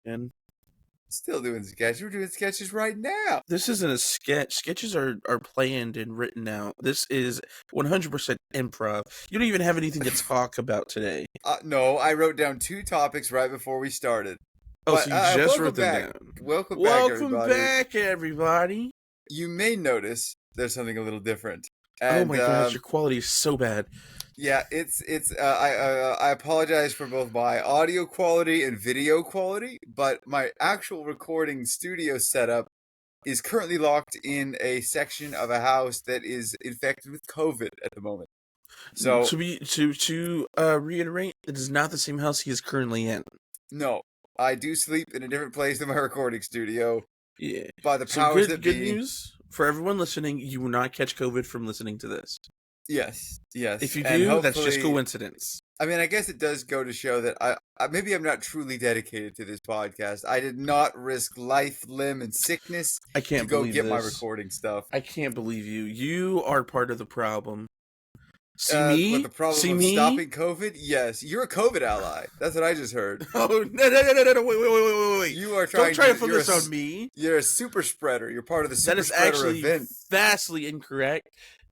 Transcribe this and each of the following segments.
And Still doing sketches. We're doing sketches right now. this isn't a sketch. Sketches are planned and written out. This is 100% improv. You don't even have anything to talk about today. No, I wrote down 2 topics right before we started. Oh, But so you just welcome wrote them back. down. Welcome back, Welcome everybody. back, everybody. You may notice there's something a little different. Oh And my gosh, your quality is so bad. yeah, I apologize for both my audio quality and video quality, but my actual recording studio setup is currently locked in a section of a house that is infected with COVID at the moment. So To reiterate, it is not the same house he is currently in. no, I do sleep in a different place than my recording studio. Yeah. By the So powers good that be. news for everyone listening. You will not catch COVID from listening to this. Yes. If you And do, that's just hopefully, coincidence. I mean, I guess it does go to show that maybe I'm not truly dedicated to this podcast. I did not risk life, limb, and sickness I can't to go believe get my this. recording stuff. I can't believe you. You are part of the problem. See What, me? the problem See of me? stopping COVID? Yes, you're a COVID ally. That's what I just heard. Oh no! Wait! You are Don't trying try to to. put this on me. You're a super spreader. You're part of the super That is spreader actually event. vastly incorrect.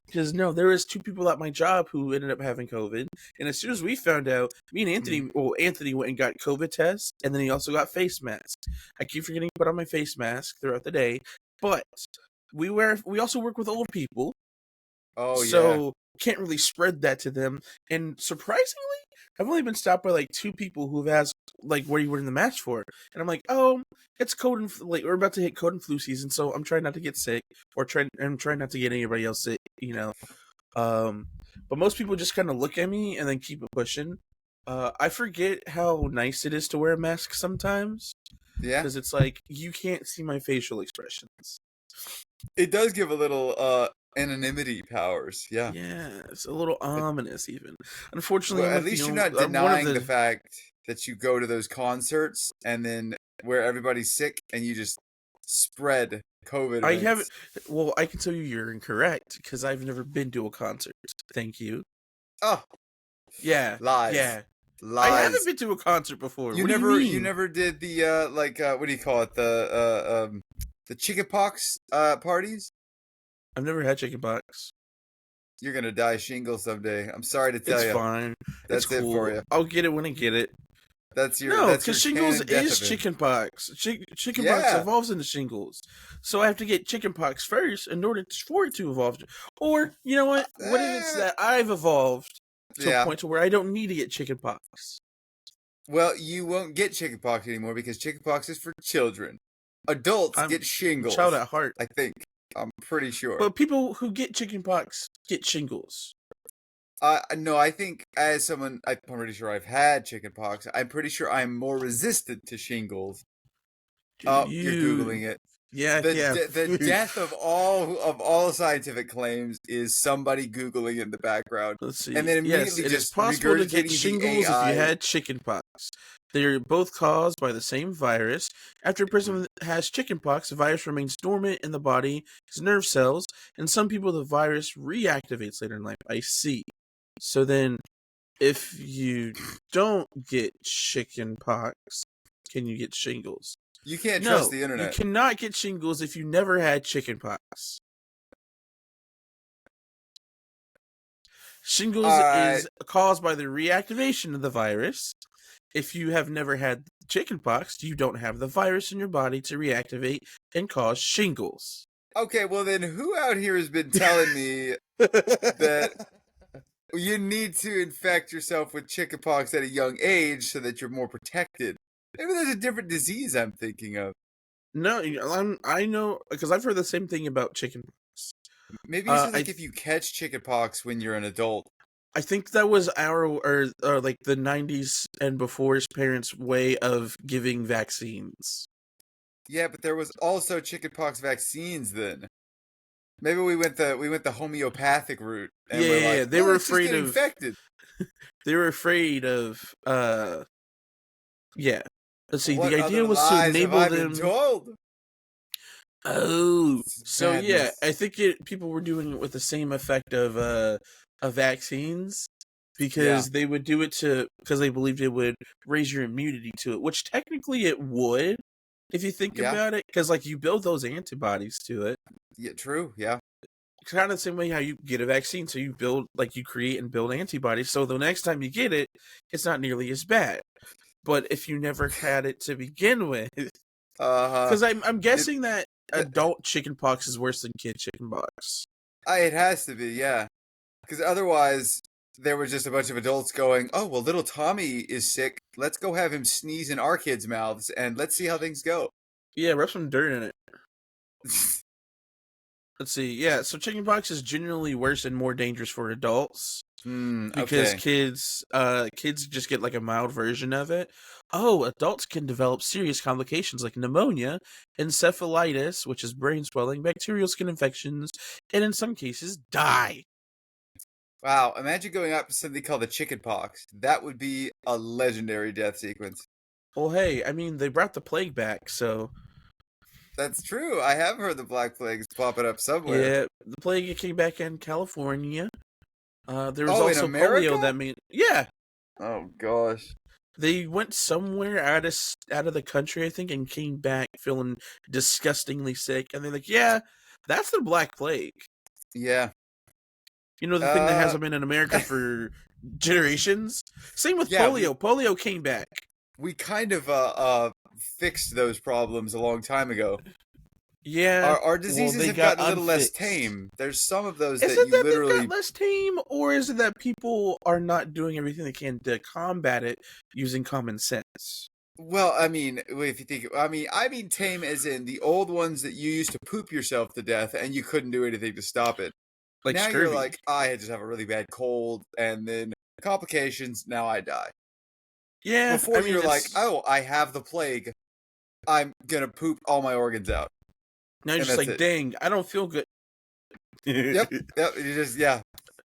Because no, there was 2 people at my job who ended up having COVID, and as soon as we found out, me and Anthony, Anthony went and got COVID tests, and then he also got face masks. I keep forgetting to put on my face mask throughout the day, but we also work with old people, so can't really spread that to them. And surprisingly, I've only been stopped by like 2 people who've asked like, "What are you wearing the mask for?" And I'm like, "Oh, it's cold and we're about to hit cold and flu season, so I'm trying not to get sick, or I'm trying not to get anybody else sick, you know." But most people just kind of look at me and then keep it pushing. I forget how nice it is to wear a mask sometimes. Yeah, because it's like you can't see my facial expressions. it does give a little anonymity powers. Yeah. It's a little ominous, even. Unfortunately, Well, at least you're not denying the fact that you go to those concerts and then where everybody's sick and you just spread COVID. I haven't. Well, I can tell you you're incorrect because I've never been to a concert. Thank you. Oh, yeah, lies. Yeah, lies. I haven't been to a concert before. You what never, do you mean? You never did the what do you call it? The chickenpox parties. I've never had chickenpox. You're gonna die shingles someday. I'm sorry to tell you. It's fine. That's it's cool. it for you. I'll get it when I get it. That's your no, because shingles is chickenpox. Chickenpox evolves into shingles, so I have to get chickenpox first in order for it to evolve. Or you know what? What if it's that I've evolved to a point to where I don't need to get chickenpox? Well, you won't get chickenpox anymore because chickenpox is for children. Adults get shingles. Child at heart, I think. I'm pretty sure. But people who get chickenpox get shingles. No, I think as someone, I'm pretty sure I've had chickenpox. I'm pretty sure I'm more resistant to shingles. You're Googling it. Yeah, The death of all scientific claims is somebody Googling it in the background. Let's see. And then immediately it just is possible to get regurgitating shingles if you had chickenpox. They are both caused by the same virus. After a person has chickenpox, the virus remains dormant in the body's nerve cells, and some people the virus reactivates later in life. I see. So then, if you don't get chickenpox, can you get shingles? You can't trust the internet. You cannot get shingles if you never had chickenpox. Shingles is caused by the reactivation of the virus. If you have never had chickenpox, you don't have the virus in your body to reactivate and cause shingles. Okay, well then who out here has been telling me that you need to infect yourself with chickenpox at a young age so that you're more protected? Maybe there's a different disease I'm thinking of. No, I know, because I've heard the same thing about chickenpox. Maybe it's like if you catch chickenpox when you're an adult. I think that was like the 90s and before's parents' way of giving vaccines. Yeah, but there was also chickenpox vaccines then. Maybe we went the homeopathic route. And yeah, they were afraid of infected. They were afraid of yeah. Let's see. What the idea was to enable them. Told? Oh, so madness. Yeah, I think people were doing it with the same effect of vaccines, Yeah. because they would do it because they believed it would raise your immunity to it, which technically it would, if you think Yeah. about it, because like you build those antibodies to it. Yeah. True. Yeah. It's kind of the same way how you get a vaccine, so you build like you create and build antibodies, so the next time you get it, it's not nearly as bad. But if you never had it to begin with, Uh, because I'm it, guessing that uh, adult chickenpox is worse than kid chickenpox. it has to be. Yeah. Because otherwise, there was just a bunch of adults going, "Oh, well, little Tommy is sick. Let's go have him sneeze in our kids' mouths, and let's see how things go." Yeah, rub some dirt in it. Let's see. Yeah, so chickenpox is generally worse and more dangerous for adults because Okay. kids just get like a mild version of it. Oh, adults can develop serious complications like pneumonia, encephalitis, which is brain swelling, bacterial skin infections, and in some cases die. Wow. Imagine going out to something called the chickenpox. That would be a legendary death sequence. Well, hey, I mean they brought the plague back, so That's true. I have heard the Black Plague is popping up somewhere. yeah, the plague came back in California. There was Oh, in also polio America? that made yeah. Oh gosh. They went somewhere out of the country, I think, and came back feeling disgustingly sick. And they're like, "Yeah, that's the Black Plague." Yeah. You know, the thing that Uh, hasn't been in America for generations. Same with yeah. We polio. Polio came back. we kind of fixed those problems a long time ago. Yeah, Our well, diseases they have got gotten a little less unfixed. tame. There's some of those Is that it you that they've got literally. less tame, or is it that people are not doing everything they can to combat it using common sense? Well, I mean, if you think, I mean tame as in the old ones that you used to poop yourself to death and you couldn't do anything to stop it. Like Now you're scurvy. like, I just have a really bad cold, and then complications. Now I die. Yeah, I Before mean, you're like, it's oh, I have the plague. I'm gonna poop all my organs out, now you're and just that's like, it. dang, I don't feel good. Yep, yep. You just yeah.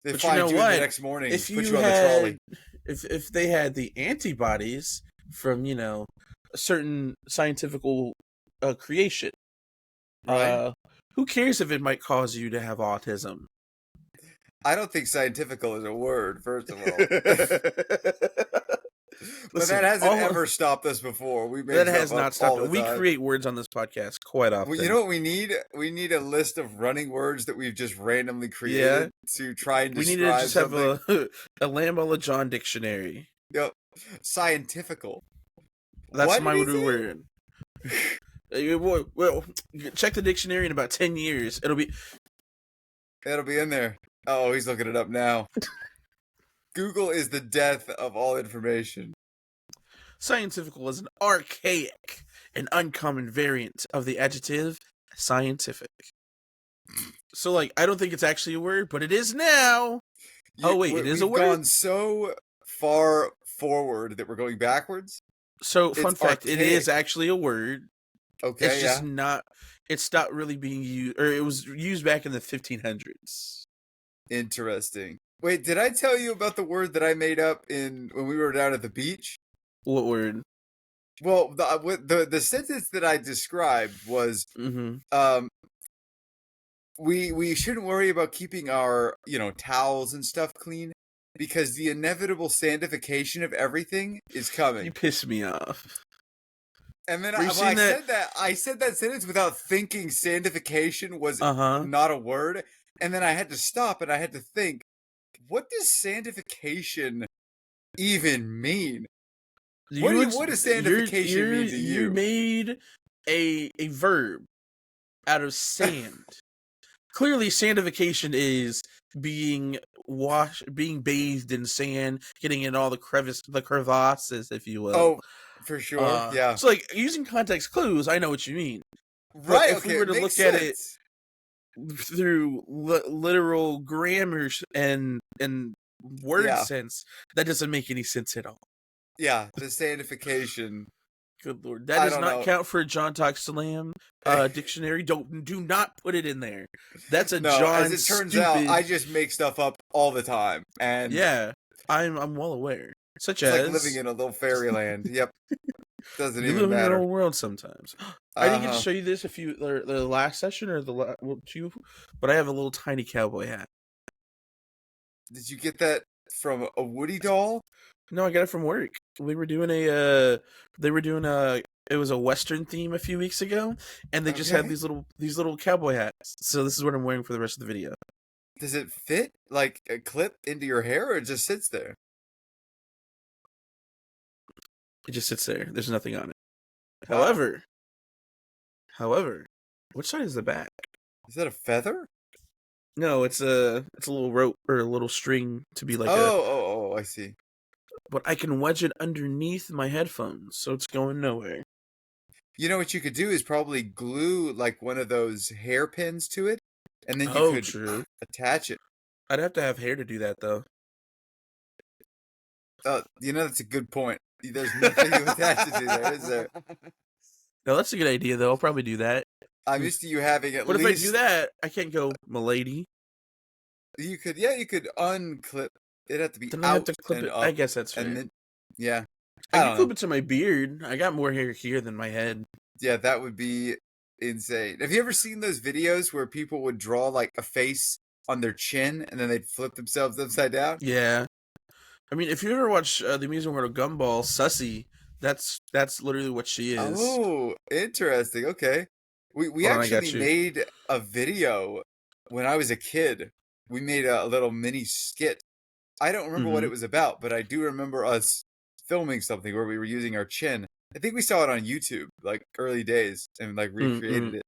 They But you find know you in the what? next morning, If put you you on the trolley. had, if they had the antibodies from a certain scientifical creation, Right? uh, who cares if it might cause you to have autism? I don't think scientifical is a word, first of all. But that Listen, hasn't all ever stopped us before. We make that stuff has up not stopped all it. the We time. create words on this podcast quite Well, you often. know what we need? We need a list of running words that we've just randomly Yeah, created to try and we need to describe just have something. a Lambo John dictionary. Yep. Scientifical. That's What did my he new say? word. Well, check the dictionary in about 10 years. It'll be That'll be in there. Oh, he's looking it up now. Google is the death of all information. scientifical is an archaic and uncommon variant of the adjective scientific. So, like, I don't think it's actually a word, but it is now. Oh, wait, it is a We've word? gone so far forward that we're going backwards. So, It's fun fact, it archaic. is actually a word. It's Okay, just yeah. not, it's not really being used, or it was used back in the 1500s. Interesting. Wait, did I tell you about the word that I made up in when we were down at the beach? What word? Well, the sentence that I described was Mm-hmm. um we shouldn't worry about keeping our, towels and stuff clean because the inevitable sandification of everything is You coming. piss me off. And then Were you when I seeing that? said that, I said that sentence without thinking sandification was Uh-huh. not a word, and then I had to stop and I had to think, what does sandification even mean? What does sandification mean to You you? made a verb out of sand. Clearly, sandification is being bathed in sand, getting in all the crevasses, if you will. Oh, for sure. Yeah. So like using context clues, I know what you mean. But Right, if we okay, were it to makes look at it sense. through literal grammar and word Yeah. sense, that doesn't make any sense at all. Yeah, the sandification. Good lord, that I does don't not know. count for a John Talk Slam dictionary. Do not put it in there. That's a No, as John it turns out, stupid. I just make stuff up all the time, and Yeah, I'm well aware. Such it's like living as in a little fairyland. Yep, doesn't you even live in your matter. own world sometimes. I didn't get to Uh-huh. show you this if you the last session or two, but I have a little tiny cowboy hat. Did you get that? from a Woody doll? No, I got it from work. We were doing they were doing it was a Western theme a few weeks ago, and they just had Okay. these little cowboy hats. So this is what I'm wearing for the rest of the video. Does it fit like a clip into your hair, or it just sits there? It just sits there. There's nothing on it. Wow. However, however, which side is the back? Is that a feather? No, it's a little rope or a little string to be like a. Oh, I see. But I can wedge it underneath my headphones, so it's going nowhere. You know what you could do is probably glue like one of those hairpins to it, and then you Oh, could true. attach it. I'd have to have hair to do that though. That's a good point. There's nothing to attach it to there, is there? No, that's a good idea though. I'll probably do that. I'm used to you having at But if I do least. that, I can't go, "Milady." You could unclip. It'd have to be Then I have out to clip and it. I up, guess that's and fair. then yeah, I I can don't clip know. it to my beard. I got more hair here than my head. Yeah, that would be insane. Have you ever seen those videos where people would draw like a face on their chin and then they'd flip themselves upside down? Yeah. I mean, if you ever watch the Amusing World of Gumball, Sussy, that's literally what she is. Oh, interesting. Okay. We Hold on, I got actually you. made a video when I was a kid. We made a little mini skit. I don't remember what Mm-hmm. it was about, but I do remember us filming something where we were using our chin. I think we saw it on YouTube, like early days, and like Mm-hmm. recreated it.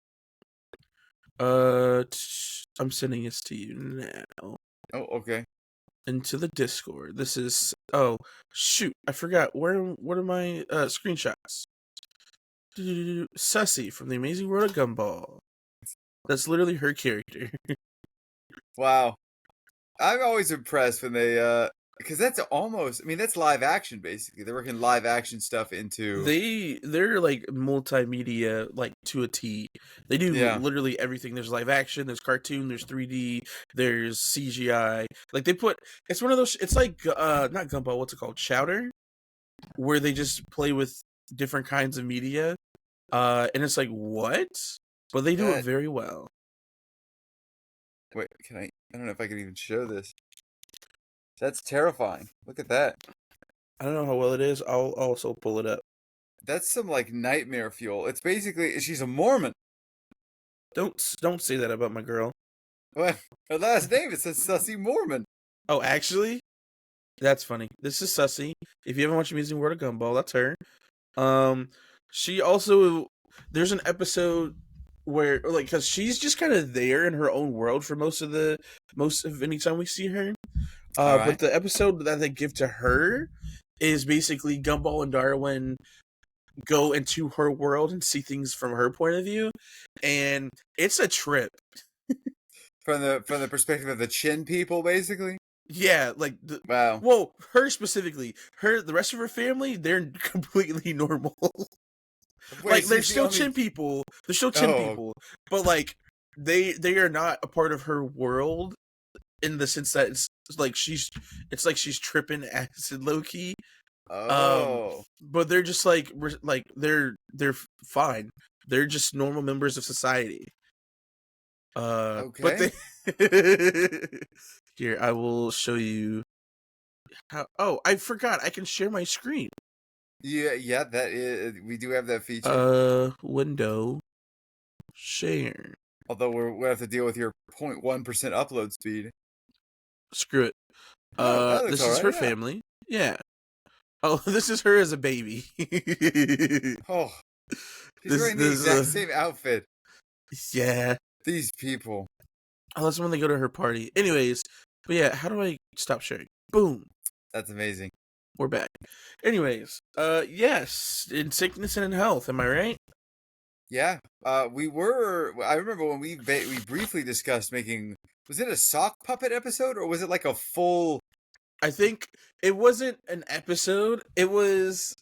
I'm sending this to you now Oh, okay. into the Discord. This is shoot, I forgot what are my screenshots? Sussy from the Amazing World of Gumball. That's literally her character. Wow. I'm always impressed when they because that's almost, I mean, that's live action basically. They're working live action stuff into. They're like multimedia like to a T. They do Yeah. literally everything. There's live action, there's cartoon, there's 3D, there's CGI. Like they put it's one of those it's like not Gumball, what's it called? Chowder, where they just play with different kinds of media. And it's like what? But they do it That very well. Wait, can I don't know if I can even show this. That's terrifying. Look at that. I don't know how well it is. I'll also pull it up. That's some like nightmare fuel. It's basically she's a Mormon. Don't say that about my girl. Well, her last name is Sussy Mormon. Oh, actually, that's funny. This is Sussy. If you haven't watched Amazing World of Gumball, that's her. She also there's an episode where like because she's just kind of there in her own world for most of any time we see her. All But right. the episode that they give to her is basically Gumball and Darwin go into her world and see things from her point of view, and it's a trip. From the perspective of the Chin people, basically. Yeah, like Wow. well, her specifically, the rest of her family, they're completely normal. Wait, Like they're she's the still only. chin people. They're still chin Oh, people, but like they are not a part of her world in the sense that it's like she's tripping acid low key. Um, oh. but they're just like they're fine. They're just normal members of society. But Okay. they here I will show you how. Oh, I forgot. I can share my screen. Yeah. That is. We do have that feature. Window share. Although we have to deal with your 0.1% upload speed. Screw it. Oh, that looks This all is her right. Yeah. family. Yeah. Oh, this is her as a baby. Oh, she's this wearing the this exact same outfit. yeah. These people. Oh, that's when they go to her party. Anyways, but yeah, how do I stop sharing? Boom. That's amazing. We're back. Anyways, yes, in sickness and in health, am I right? Yeah. We were. I remember when we briefly discussed making. Was it a sock puppet episode or was it like a full? I think it wasn't an episode. It was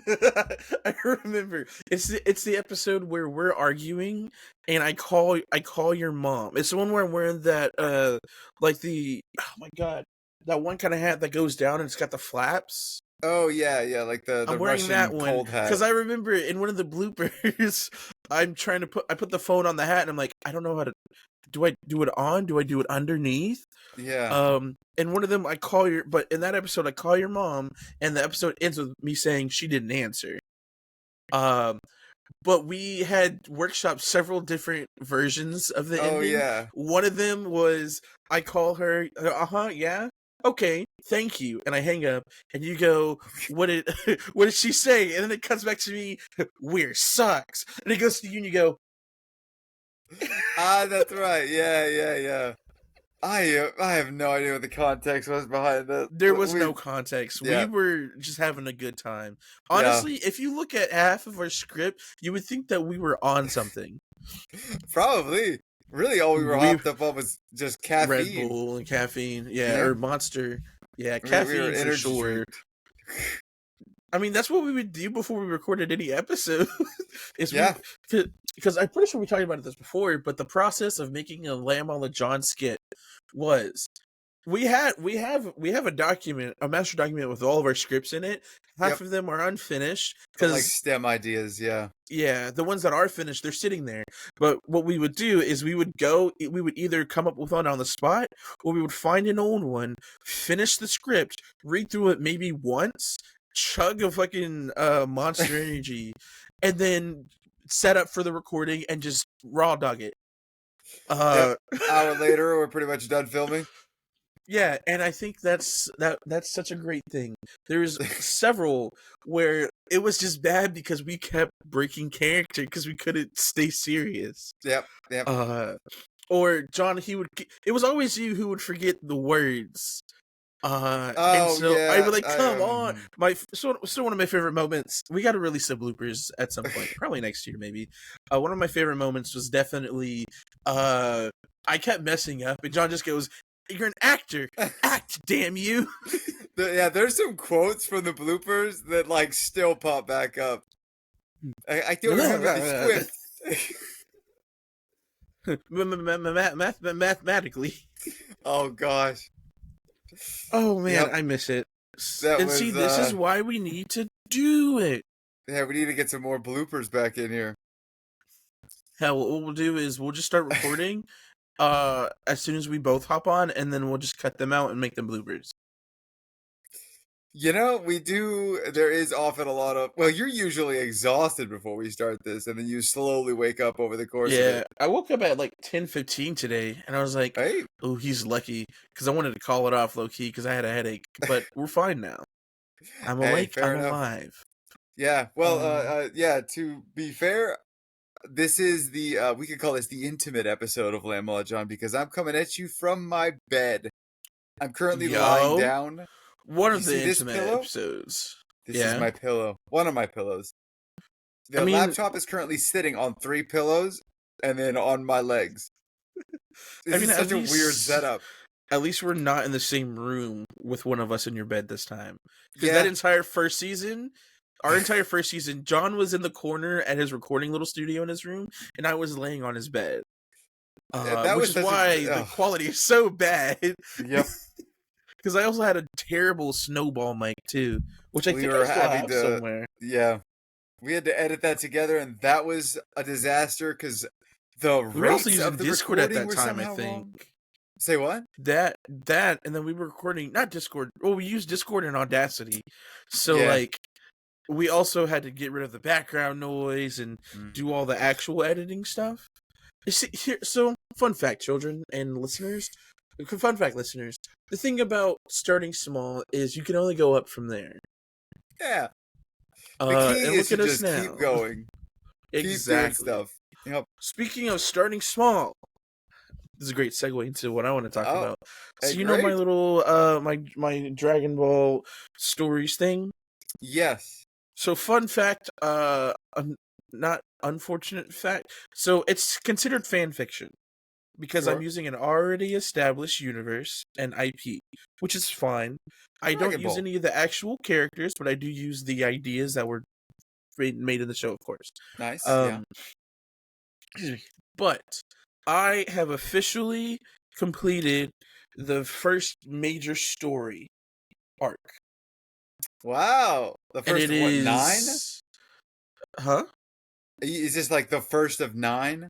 I remember. It's the episode where we're arguing and I call your mom. It's the one where I'm wearing that like the oh my god, that one kind of hat that goes down and it's got the flaps. Oh yeah, like the I'm wearing that Russian one cold hat. because I remember in one of the bloopers, I put the phone on the hat and I'm like, I don't know how to do I do it on? Do I do it underneath? Yeah. And one of them, but in that episode, I call your mom, and the episode ends with me saying she didn't answer. But we had workshopped several different versions of the Oh ending. yeah. One of them was I call her, yeah, okay, thank you, and I hang up, and you go, what did what did she say? And then it comes back to me, weird sucks, and it goes to you, and you go, That's right. Yeah. I have no idea what the context was behind that. there was no context. We Yeah. were just having a good time. Yeah. Honestly, if you look at half of our script, you would think that we were on something. Probably. Really, all we were hopped up on was just caffeine. Red Bull and caffeine, yeah, or Monster, yeah, We caffeine were for energy sure. drinked. I mean, that's what we would do before we recorded any episode. Yeah. Because I'm pretty sure we talked about this before, but the process of making a Lamb a la John skit was we have a document, a master document with all of our scripts in it. Half of them are unfinished But like because STEM ideas, yeah. yeah, the ones that are finished, they're sitting there. But what we would do is we would either come up with one on the spot, or we would find an old one, finish the script, read through it maybe once, chug a fucking Monster Energy, and then set up for the recording and just raw dog it. Hour later, we're pretty much done filming. Yeah, and I think that's such a great thing. There's several where it was just bad because we kept breaking character because we couldn't stay serious. Yep. Or John, it was always you who would forget the words. And so yeah. I was like, come on. So one of my favorite moments, we got to release the bloopers at some point, probably next year maybe. One of my favorite moments was definitely I kept messing up and John just goes, you're an actor. Act, damn you. There's some quotes from the bloopers that like still pop back up. I don't remember the script. Mathematically. Oh gosh. Oh man, I miss it. This is why we need to do it. Yeah, we need to get some more bloopers back in here. Hell, what we'll do is we'll just start recording as soon as we both hop on, and then we'll just cut them out and make them bloopers. You know, there is often a lot of, well, you're usually exhausted before we start this, and then you slowly wake up over the course of it. Yeah, I woke up at like 10:15 today, and I was like, hey. Oh, he's lucky, because I wanted to call it off low-key, because I had a headache, but we're fine now. I'm awake, I'm alive. Yeah, well, to be fair, this is we could call this the intimate episode of Lamb John, because I'm coming at you from my bed. I'm currently lying down. One of the intimate episodes. This is my pillow. One of my pillows. The laptop is currently sitting on 3 pillows, and then on my legs. This is such a weird setup. At least we're not in the same room with one of us in your bed this time. Because that entire first season... Our entire first season, John was in the corner at his recording little studio in his room, and I was laying on his bed. Which is why the quality is so bad. Yep. Because I also had a terrible snowball mic, too, which I think I still have somewhere. Yeah. We had to edit that together, and that was a disaster, because the rates of the Discord at that were time, I think. wrong. Say what? That, and then we were recording, not Discord, well, we used Discord and Audacity. So, we also had to get rid of the background noise and do all the actual editing stuff. You see, so, fun fact, children and listeners. Fun fact, listeners. The thing about starting small is you can only go up from there. Yeah. The key is to just keep going. Exactly. Keep doing stuff. Yep. Speaking of starting small, this is a great segue into what I want to talk about. So you know my little my Dragon Ball stories thing? Yes. So fun fact, not unfortunate fact. So it's considered fan fiction because I'm using an already established universe and IP, which is fine. I don't use any of the actual characters, but I do use the ideas that were made in the show, of course. Nice. But I have officially completed the first major story arc. Wow. The first of what, 9? Huh? Is this like the first of 9?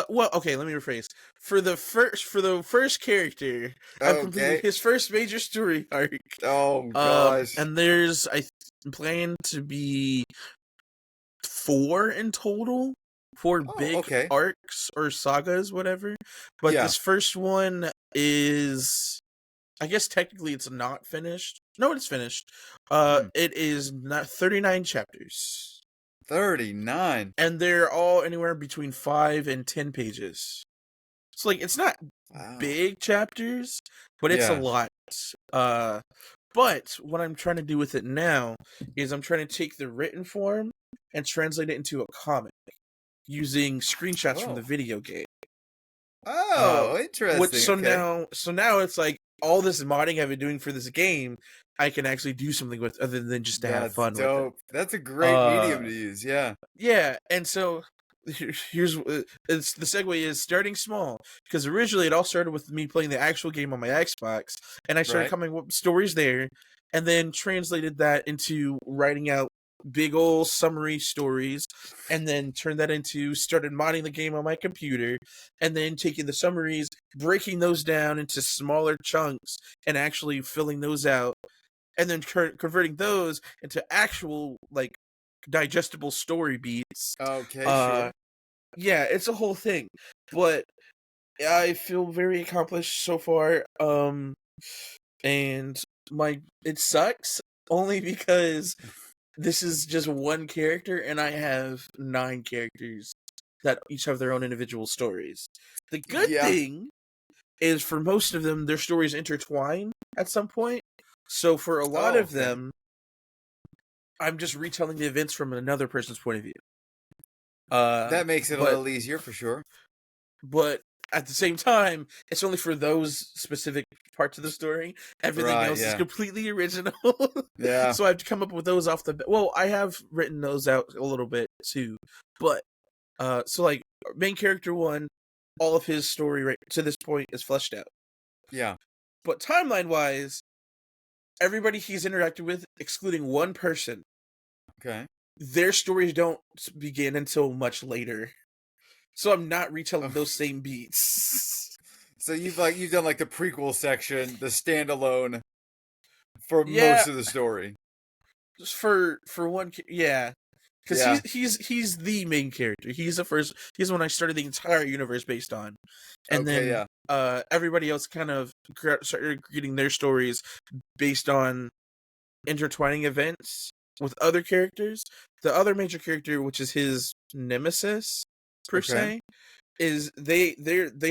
Well, okay, let me rephrase. For the first character, I've completed Okay. his first major story arc. Oh gosh. And there's plan to be 4 in total, 4 Oh, big okay. arcs or sagas, whatever. But Yeah. this first one is, I guess technically it's not finished. No, it's finished. Hmm. It is not 39 chapters, 39. and they're all anywhere between 5 and 10 pages. So like it's not Wow. big chapters, but it's a Yeah. lot. Uh, but what I'm trying to do with it now is I'm trying to take the written form and translate it into a comic using screenshots from the Oh. video game. Oh, Which interesting. Okay. so now it's like all this modding I've been doing for this game, I can actually do something with other than just to have That's fun with it. dope. That's a great medium Uh, to use. Yeah. yeah, and so here's it's the segue is starting small because originally it all started with me playing the actual game on my Xbox, and I started Right. coming up with stories there, and then translated that into writing out big old summary stories, and then turned that into started modding the game on my computer, and then taking the summaries, breaking those down into smaller chunks, and actually filling those out, and then converting those into actual like digestible story beats. Okay, Uh, sure. yeah, it's a whole thing, but I feel very accomplished so far. And my it sucks only because this is just one character, and I have 9 characters that each have their own individual stories. The good Yeah. thing is for most of them, their stories intertwine at some point. So for a lot Oh, of okay. them, I'm just retelling the events from another person's point of view. That makes it a But little easier for sure. but at the same time, it's only for those specific parts of the story. Everything Right, else is yeah. completely original. Yeah. So I have to come up with those off the well, I have written those out a little bit too. But so like main character 1, all of his story right to this point is fleshed out. Yeah. But timeline wise, everybody he's interacted with, excluding one person, Okay. their stories don't begin until much later. So I'm not retelling Oh. those same beats. So you've done like the prequel section, the standalone for Yeah, most of the story. just for one, yeah, because Yeah. he's the main character. He's the first. He's the one I started the entire universe based on, and Okay, then yeah. everybody else kind of started getting their stories based on intertwining events with other characters. The other major character, which is his nemesis per Okay. se, is they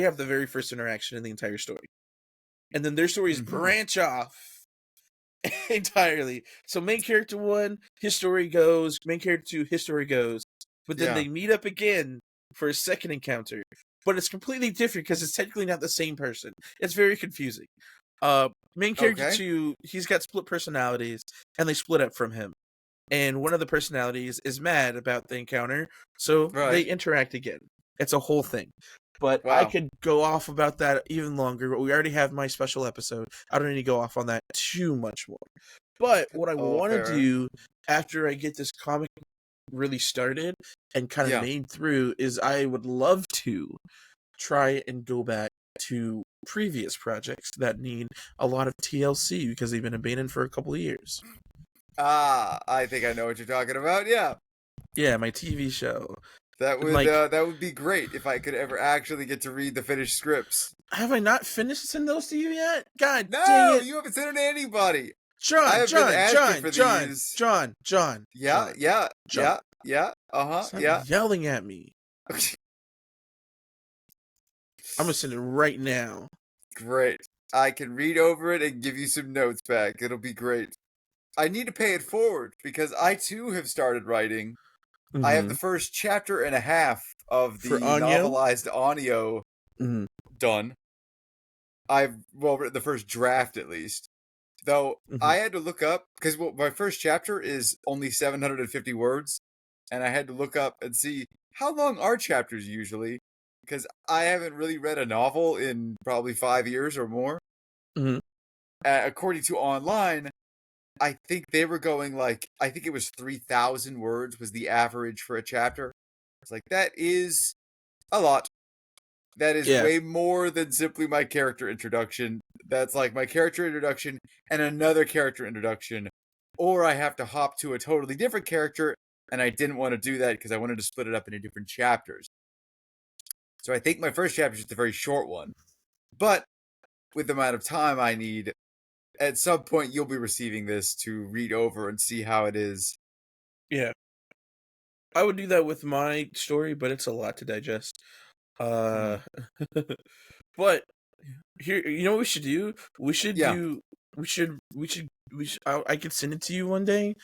have the very first interaction in the entire story, and then their stories Mm-hmm. branch off entirely. So main character 1, his story goes. Main character 2, his story goes. But then Yeah. they meet up again for a second encounter. But it's completely different because it's technically not the same person. It's very confusing. Main character Okay. 2, he's got split personalities, and they split up from him. And one of the personalities is mad about the encounter, so they Right. interact again. It's a whole thing. But I Wow. could go off about that even longer, but we already have my special episode. I don't need to go off on that too much more. But what I Oh, want to fair. do after I get this comic really started and kind of Yeah. made through is I would love to try and go back to previous projects that need a lot of TLC because they've been abandoned for a couple of years. Ah, I think I know what you're talking about. Yeah. Yeah, my TV show. That And would like, uh, that would be great if I could ever actually get to read the finished scripts. have I not finished sending those to you yet? God dang No, it. you haven't sent it to anybody. I John, have been John, asking John, for John, these. John, John, Yeah, John, yeah, John. yeah, yeah. Stop Yeah. yelling at me. I'm gonna send it right now. Great. I can read over it and give you some notes back. It'll be great. I need to pay it forward because I too have started writing. I have Mm-hmm. the first chapter and a half of For the Anyo? novelized audio Mm-hmm. done. I've written the first draft at least. Though Mm-hmm. I had to look up because my first chapter is only 750 words, and I had to look up and see how long are chapters usually because I haven't really read a novel in probably 5 years or more. Mm-hmm. According to online, I think they were going like I think it was 3,000 words was the average for a chapter. It's like that is a lot. That is Yeah. way more than simply my character introduction. That's like my character introduction and another character introduction. Or I have to hop to a totally different character, and I didn't want to do that because I wanted to split it up into different chapters. So I think my first chapter is just a very short one. But with the amount of time I need, at some point you'll be receiving this to read over and see how it is. Yeah. I would do that with my story, but it's a lot to digest. Hmm. Uh, but here, you know what we should do? We should Yeah. do. We should. I could send it to you one day.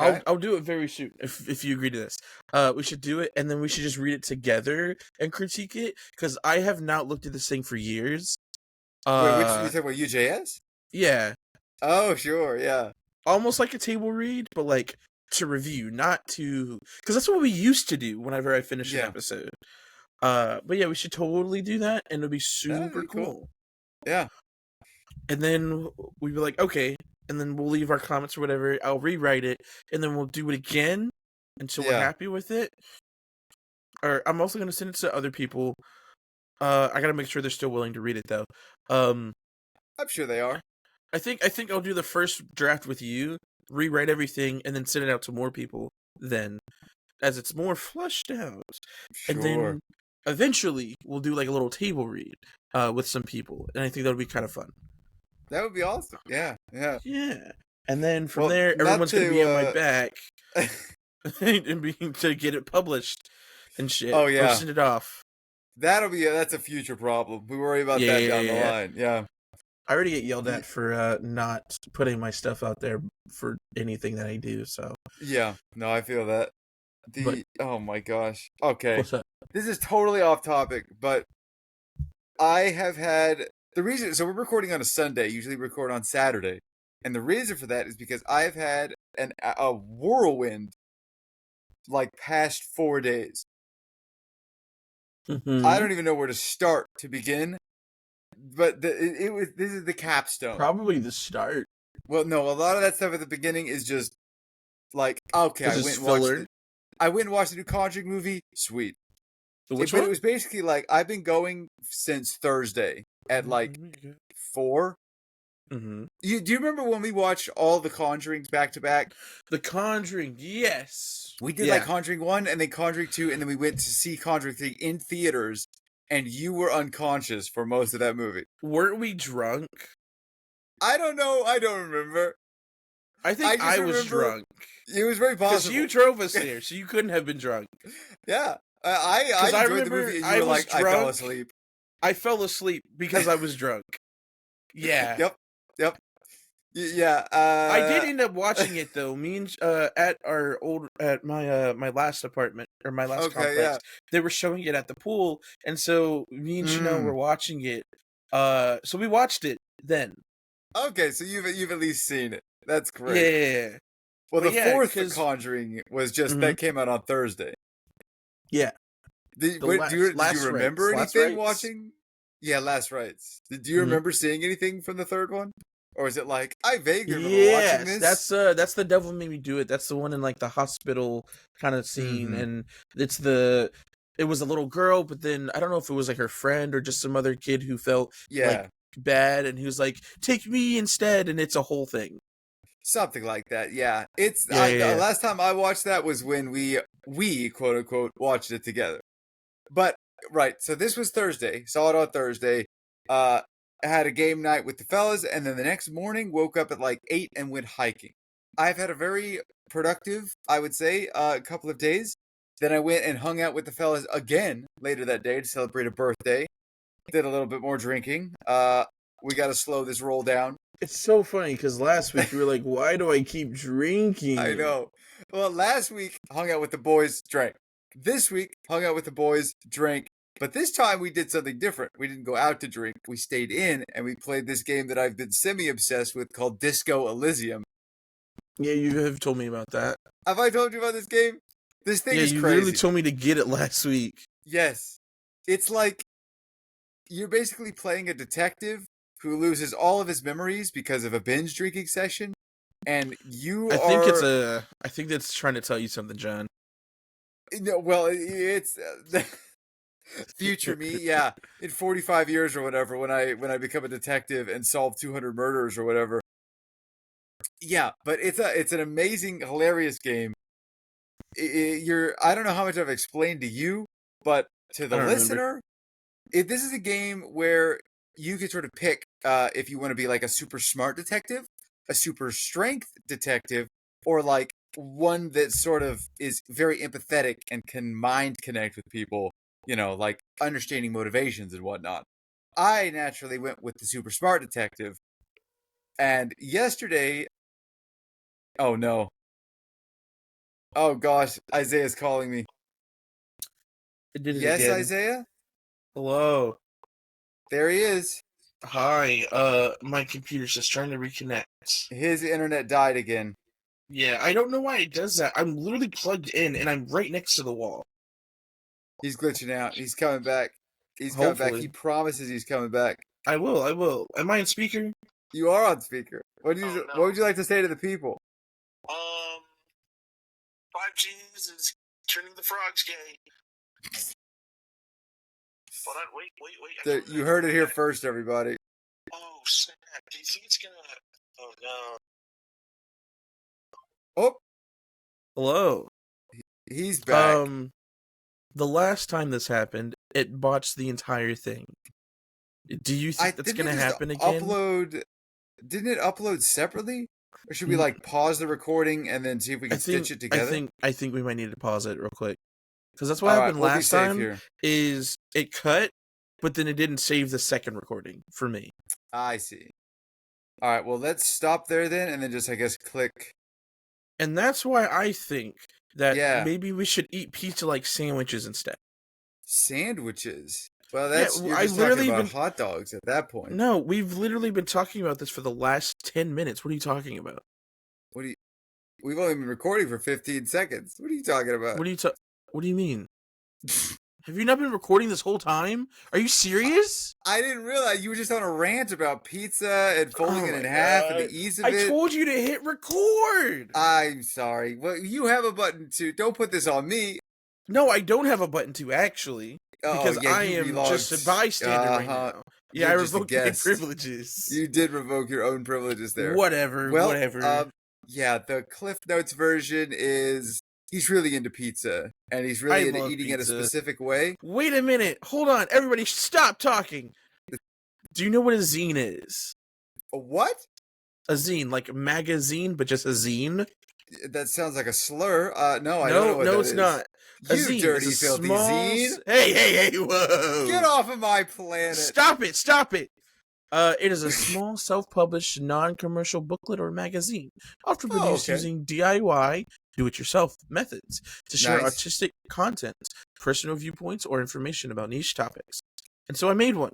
Okay. I'll do it very soon if you agree to this. We should do it, and then we should just read it together and critique it because I have not looked at this thing for years. Wait, which you Uh, talking about UJS? yeah, Oh, sure, yeah. almost like a table read, but like to review, not to because that's what we used to do whenever I finished an Yeah. episode. But yeah, we should totally do that, and it'll be That'd super be cool. cool. Yeah. And then we'd be like, okay, and then we'll leave our comments or whatever. I'll rewrite it, and then we'll do it again until we're Yeah. happy with it. Or I'm also gonna send it to other people. I gotta make sure they're still willing to read it though. Um, I'm sure they are. I think I'll do the first draft with you, rewrite everything, and then send it out to more people. Then, as it's more fleshed out, and Sure. then eventually we'll do like a little table read with some people, and I think that'll be kind of fun. That would be awesome. Yeah, yeah. Yeah, and then from Well, there, not everyone's gonna be on my to back and be to get it published and shit, Oh or yeah. send it off. That's a future problem. We worry about Yeah, that yeah, down the yeah. line. Yeah. I already get yelled The, at for not putting my stuff out there for anything that I do. So, yeah. No, I feel that. but Oh my gosh. Okay. what's up? This is totally off topic, but I have had the reason so we're recording on a Sunday, usually record on Saturday. And the reason for that is because I've had a whirlwind like past 4 days. I Mm-hmm. don't even know where to start to begin, but it was this is the capstone. Probably the start. Well, no, a lot of that stuff at the beginning is just like, okay, It's just filler. I went and watched the new Conjuring movie. Sweet. Which But it one? was basically like I've been going since Thursday at like 4. Mm-hmm. Do you remember when we watched all the Conjurings back to back? The Conjuring. Yes. We did like Yeah. Conjuring 1 and then Conjuring 2, and then we went to see Conjuring 3 in theaters, and you were unconscious for most of that movie. Weren't we drunk? I don't know. I don't remember. I think just I was remember drunk it was very because possible. you drove us there, so you couldn't have been drunk. Yeah. Because I I enjoyed the remember movie, and I you were was like, I fell drunk. asleep. I fell asleep because I was drunk. Yeah. Yep. Yep. Yeah. I did end up watching it though. Me and at my last apartment or my last Okay. complex, Yeah. they were showing it at the pool, and so me and Chanel were Mm. watching it. So we watched it then. Okay. So you've at least seen it. That's Yeah, great. yeah, yeah. Well, But the yeah, fourth because Conjuring was just Mhm. that came out on Thursday. yeah, Did the you last remember rites, last anything rites. watching? Yeah, Last Rites. Do you Mhm. remember seeing anything from the third one, or is it like I vaguely remember watching Yes, this? that's the devil made me do it. That's the one in like the hospital kind of scene, Mm-hmm. and it was a little girl, but then I don't know if it was like her friend or just some other kid who felt like Yeah, bad, and he was like, "Take me instead," and it's a whole thing. something like that. Yeah, it's Yeah, yeah, the yeah. last time I watched that was when we quote unquote watched it together. But right, so this was Thursday. Saw it on Thursday. I had a game night with the fellas, and then the next morning woke up at like 8 and went hiking. I've had a very productive, I would say, couple of days. Then I went and hung out with the fellas again later that day to celebrate a birthday. Did a little bit more drinking. We got to slow this roll down. It's so funny because last week you were like, "Why do I keep drinking?" I know. Well, last week hung out with the boys, drank. This week hung out with the boys, drank. But this time we did something different. We didn't go out to drink. We stayed in and we played this game that I've been semi-obsessed with called Disco Elysium. Yeah, you have told me about that. Have I told you about this game? This thing Yeah, is you crazy. literally told me to get it last week. Yes. It's like you're basically playing a detective who loses all of his memories because of a binge drinking session, and I think that's trying to tell you something, John. No, well, it's Future me, yeah, in 45 years or whatever, when I become a detective and solve 200 murders or whatever. Yeah, but it's an amazing, hilarious game. I don't know how much I've explained to you, but to I the don't remember. listener, this is a game where you can sort of pick if you want to be like a super smart detective, a super strength detective, or like one that sort of is very empathetic and can mind connect with people, like understanding motivations and whatnot. I naturally went with the super smart detective. And yesterday, oh no. Oh gosh, Isaiah's calling me. It did it Yes, again. Isaiah? Hello. There he is. Hi. My computer's just trying to reconnect. His internet died again. Yeah, I don't know why it does that. I'm literally plugged in, and I'm right next to the wall. He's glitching out. He's coming back. He's coming back. He Hopefully. promises he's coming back. I will, I will. Am I on speaker? You are on speaker. What Oh what no. would you like to say to the people? 5G is turning the frogs gay. Hold on, wait. You heard it here first, everybody. Oh, snap. Do you think it's gonna... Oh, no. Oh, Hello. he's back. The last time this happened, it botched the entire thing. Do you think that's didn't gonna it just happen again? Didn't it upload separately? Or should we like pause the recording and then see if we can stitch it together? I think we might need to pause it real quick. Because that's what All right, happened we'll be last safe time, here. is it cut, but then it didn't save the second recording for me. I see. All right, well, let's stop there then, and then just, I guess, click. And that's why I think that Yeah, maybe we should eat pizza like sandwiches instead. sandwiches. Well, Yeah, you're I just talking literally about been... hot dogs at that point. No, we've literally been talking about this for the last 10 minutes. What are you talking about? What do you? We've only been recording for 15 seconds. What are you talking about? What do you mean? Have you not been recording this whole time? Are you serious? I didn't realize you were just on a rant about pizza and folding Oh it my in half and the god. ease of I it. told you to hit record. I'm sorry. Well, you have a button too. Don't put this on me. No, I don't have a button to actually. Oh Because yeah, I you am just a relogged. bystander right now. Yeah, I You're just a revoked my guest. privileges. You did revoke your own privileges there. Whatever, Well, whatever. yeah, the Cliff Notes version is he's really into pizza and he's I really into love eating it a pizza. specific way. Wait a minute. Hold on. Everybody stop talking. Do you know what a zine is? A what? A zine, like magazine, but just a zine? That sounds like a slur. No, I don't know what No, that it's is. not. A You zine is dirty, a filthy small... zine. Hey, whoa. Get off of my planet. Stop it. It is a small, self-published, non-commercial booklet or magazine, often produced okay. using DIY, do-it-yourself methods to share Nice. artistic content, personal viewpoints, or information about niche topics. And so I made one.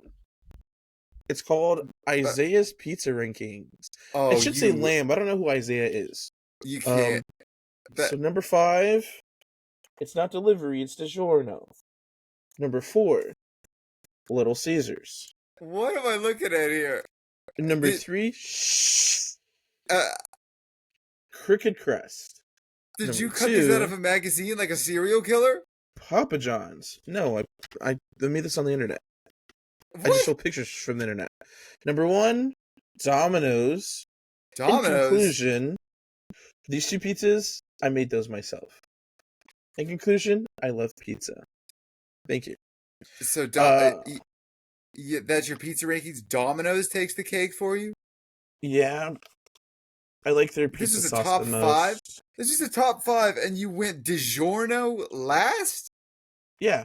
It's called Isaiah's Pizza Rankings. Oh, It should say Lamb. I don't know who Isaiah is. You can't. So number 5, it's not delivery, it's DiGiorno. Number 4, Little Caesars. What am I looking at here? Number 3, Crooked Crust. Did you cut these out of a magazine like a serial killer? Papa John's. No, I made this on the internet. What? I just showed pictures from the internet. Number 1, Domino's. In conclusion, these 2 pizzas, I made those myself. In conclusion, I love pizza. Thank you. So, that's your pizza rankings? Domino's takes the cake for you? Yeah. I like their pizza This is sauce a top the 5? most. This is a top 5, and you went DiGiorno last? Yeah.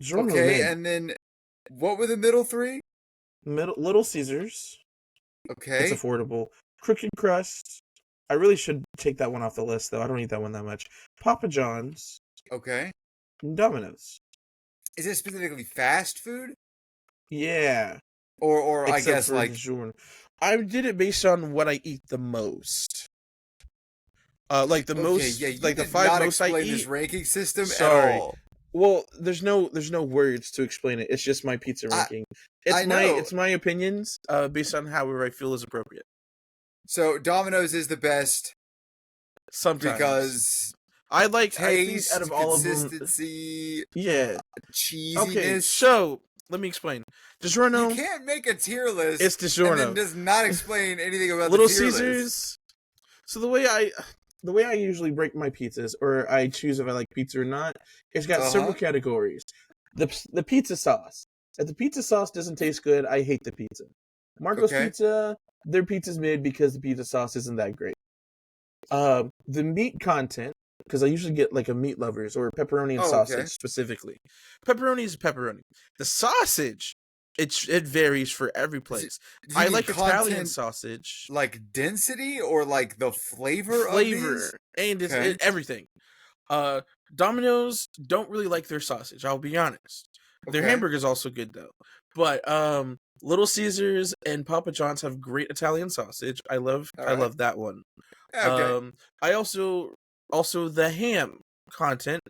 DiGiorno okay, mid. and then what were the middle 3? Little Caesars. Okay. It's affordable. Crooked Crust. I really should take that one off the list, though. I don't eat that one that much. Papa John's. Okay. And Domino's. Is it specifically fast food? Yeah. Or I guess like DiGiorno. I did it based on what I eat the most. Like the most, yeah, you like the did 5 not most I explain eat. this ranking system Sorry. at all. Well, there's no words to explain it. It's just my pizza ranking. It's my opinions, based on however I feel is appropriate. So Domino's is the best. Sometimes Because I think out Taste, of all of them, consistency, yeah. Okay, cheesiness. so let me explain. You DiGiorno, can't make a tier list it's and then DiGiorno. does not explain anything about the Little tier list. Caesars. So the way I usually break my pizzas, or I choose if I like pizza or not, it's got several Uh-huh. categories. The pizza sauce. If the pizza sauce doesn't taste good, I hate the pizza. Marco's Okay. Pizza, their pizza's mid because the pizza sauce isn't that great. The meat content, because I usually get like a meat lovers or pepperoni and Oh, sausage okay. specifically. Pepperoni is pepperoni. The sausage, it varies for every Do, place. do you I mean like Italian content sausage, like density or like the flavor of these? flavor, and Okay. everything. Uh, Domino's don't really like their sausage. I'll be honest. Their Okay. hamburger's also good though. But Little Caesars and Papa John's have great Italian sausage. All I right. love that one. Okay. I also the ham content,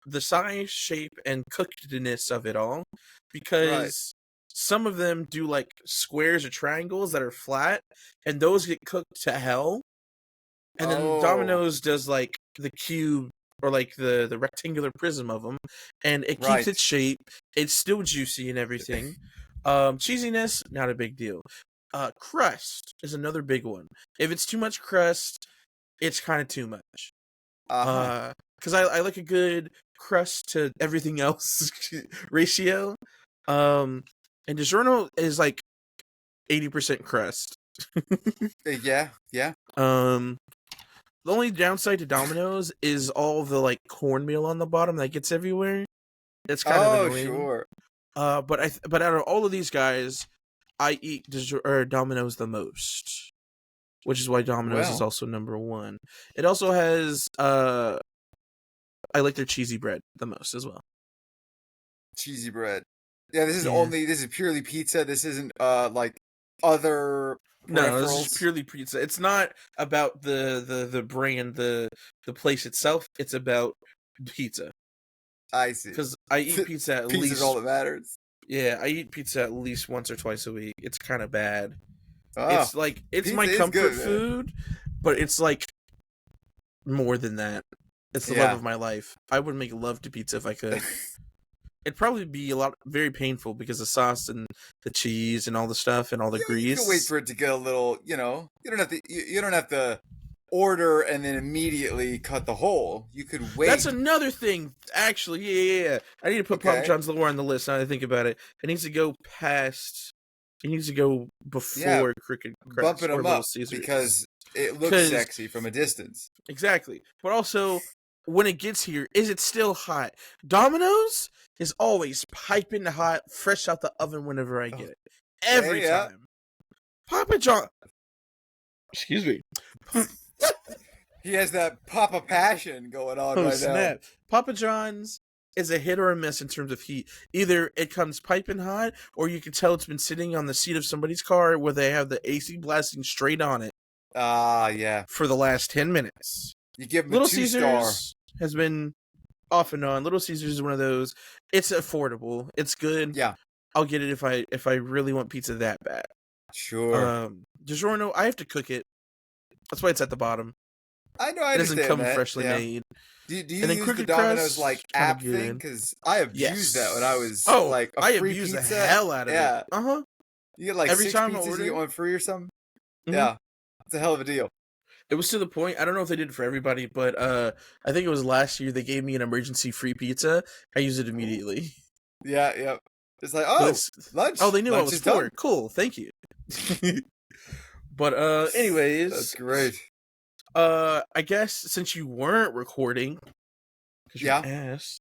the size, shape, and cookedness of it all, Right. because some of them do like squares or triangles that are flat, and those get cooked to hell. And then Oh, Domino's does like the cube or like the rectangular prism of them, and it keeps right. its shape. It's still juicy and everything. Cheesiness, not a big deal. Crust is another big one. If it's too much crust, it's kind of too much. Uh-huh. Because I like a good crust to everything else ratio. And DiGiorno is like 80% crust. Yeah, yeah. Um, the only downside to Domino's is all the like cornmeal on the bottom that gets everywhere. It's kind of Oh, annoying. sure. But out of all of these guys, I eat Domino's the most, which is why Domino's is Well, also number one. It also has I like their cheesy bread the most as well. cheesy bread. Yeah, Yeah. this is purely pizza. This isn't like other No, this is peripherals. purely pizza. It's not about the brand, the place itself. It's about pizza. I see. Because I eat pizza at Pizza's all least that matters. I eat pizza at least once or twice a week. It's kind of bad. Oh, It's my pizza is comfort good, man. food, but it's like more than that. It's the love Yeah. of my life. I would make love to pizza if I could. It'd probably be very painful because the sauce and the cheese and all the stuff and all the Yeah, you can wait grease. for it to get a little, you don't have to you don't have to order and then immediately cut the hole. You could That's wait. another thing, actually. Yeah. I need to put Papa Okay. John's lower on the list now that I think about it. It needs to go past. It needs to go Yeah, before Cricket bumping Crust or them Little up Caesars. because it looks Because sexy from a distance. exactly. But also, when it gets here, is it still hot? Domino's is always piping hot, fresh out the oven whenever I get it. Every Okay, yeah. time. Papa John. Excuse me. He has that Papa passion going on Oh, right now. snap. Papa John's is a hit or a miss in terms of heat. Either it comes piping hot, or you can tell it's been sitting on the seat of somebody's car where they have the AC blasting straight on it Ah, yeah. for the last 10 minutes. You give him a Little 2-star. Caesars has been off and on. Little Caesars is one of those. It's affordable. It's good. Yeah, I'll get it if I really want pizza that bad. sure. DiGiorno, I have to cook it. That's why it's at the bottom. I know, I It doesn't understand come that. freshly Yeah. made. Do you And then use the Crooked Domino's Crust, like kind of app thing? good. Because I abused that when I Yes. was Oh, like a I free abuse the pizza. hell out of it. Yeah, Uh-huh. you get like Every 6 time I pizzas, you order, get one free or something. mhm, Yeah, it's a hell of a deal. it was to the point, I don't know if they did it for everybody, but I think it was last year they gave me an emergency free pizza. I used it Cool. immediately. Yeah, yeah. It's like, But oh, it's lunch. they knew what it Lunch was is done. for. Cool, thank you. But That's anyways, great. I guess since you weren't recording because you Yeah. asked,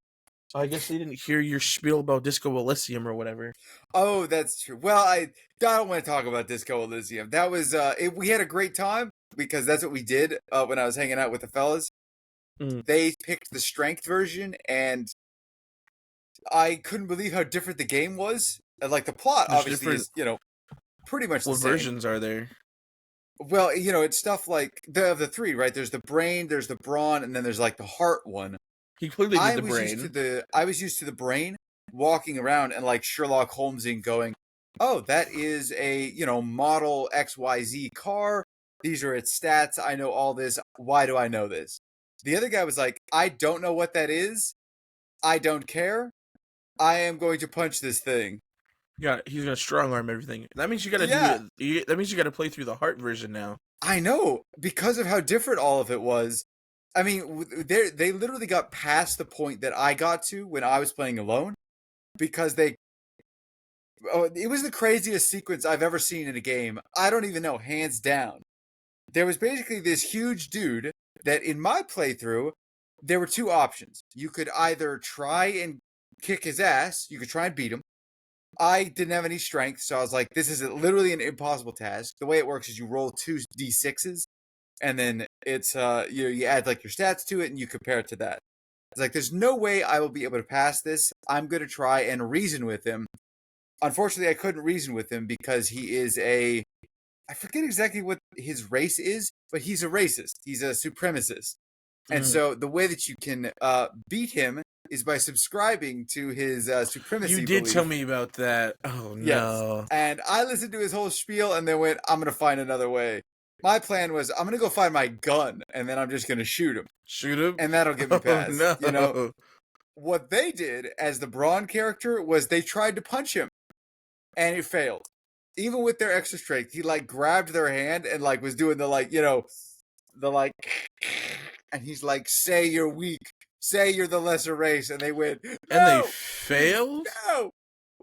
I guess they didn't hear your spiel about Disco Elysium or whatever. Oh, that's true. Well, I don't want to talk about Disco Elysium. That was we had a great time because that's what we did when I was hanging out with the fellas. Mm. They picked the strength version, and I couldn't believe how different the game was. And, like the plot, There's obviously, different. is pretty much the What same. versions are there? Well, it's stuff like the three, right? There's the brain, there's the brawn, and then there's like the heart one. He clearly did I the was used to brain. the brain walking around and like Sherlock Holmesing going, "Oh, that is a, model XYZ car. These are its stats. I know all this. Why do I know this?" The other guy was like, I don't know what that is. I don't care. I am going to punch this thing. Yeah, he's gonna strong arm everything. That means you gotta Yeah, do it. That means you gotta play through the heart version now. I know, because of how different all of it was. I mean, they literally got past the point that I got to when I was playing alone because it was the craziest sequence I've ever seen in a game. I don't even know, hands down. There was basically this huge dude that in my playthrough, there were two options. You could either try and kick his ass, you could try and beat him. I didn't have any strength, so I was like, this is literally an impossible task. The way it works is you roll two d6s, and then it's you add like your stats to it and you compare it to that. It's like there's no way I will be able to pass this. I'm gonna try and reason with him. Unfortunately, I couldn't reason with him because he is I forget exactly what his race is, but he's a racist. He's a supremacist. And Mm. so the way that you can beat him is by subscribing to his You supremacy did belief. tell me about that. Oh Yes. no. And I listened to his whole spiel and then went, I'm going to find another way. My plan was, I'm going to go find my gun and then I'm just going to shoot him. Shoot him? And that'll get me Oh past. no. You know, what they did as the Braun character was they tried to punch him and it failed. Even with their extra strength, he like grabbed their hand and like was doing the like, the like, and he's like, say you're weak, say you're the lesser race. And they went, And they no, failed? no.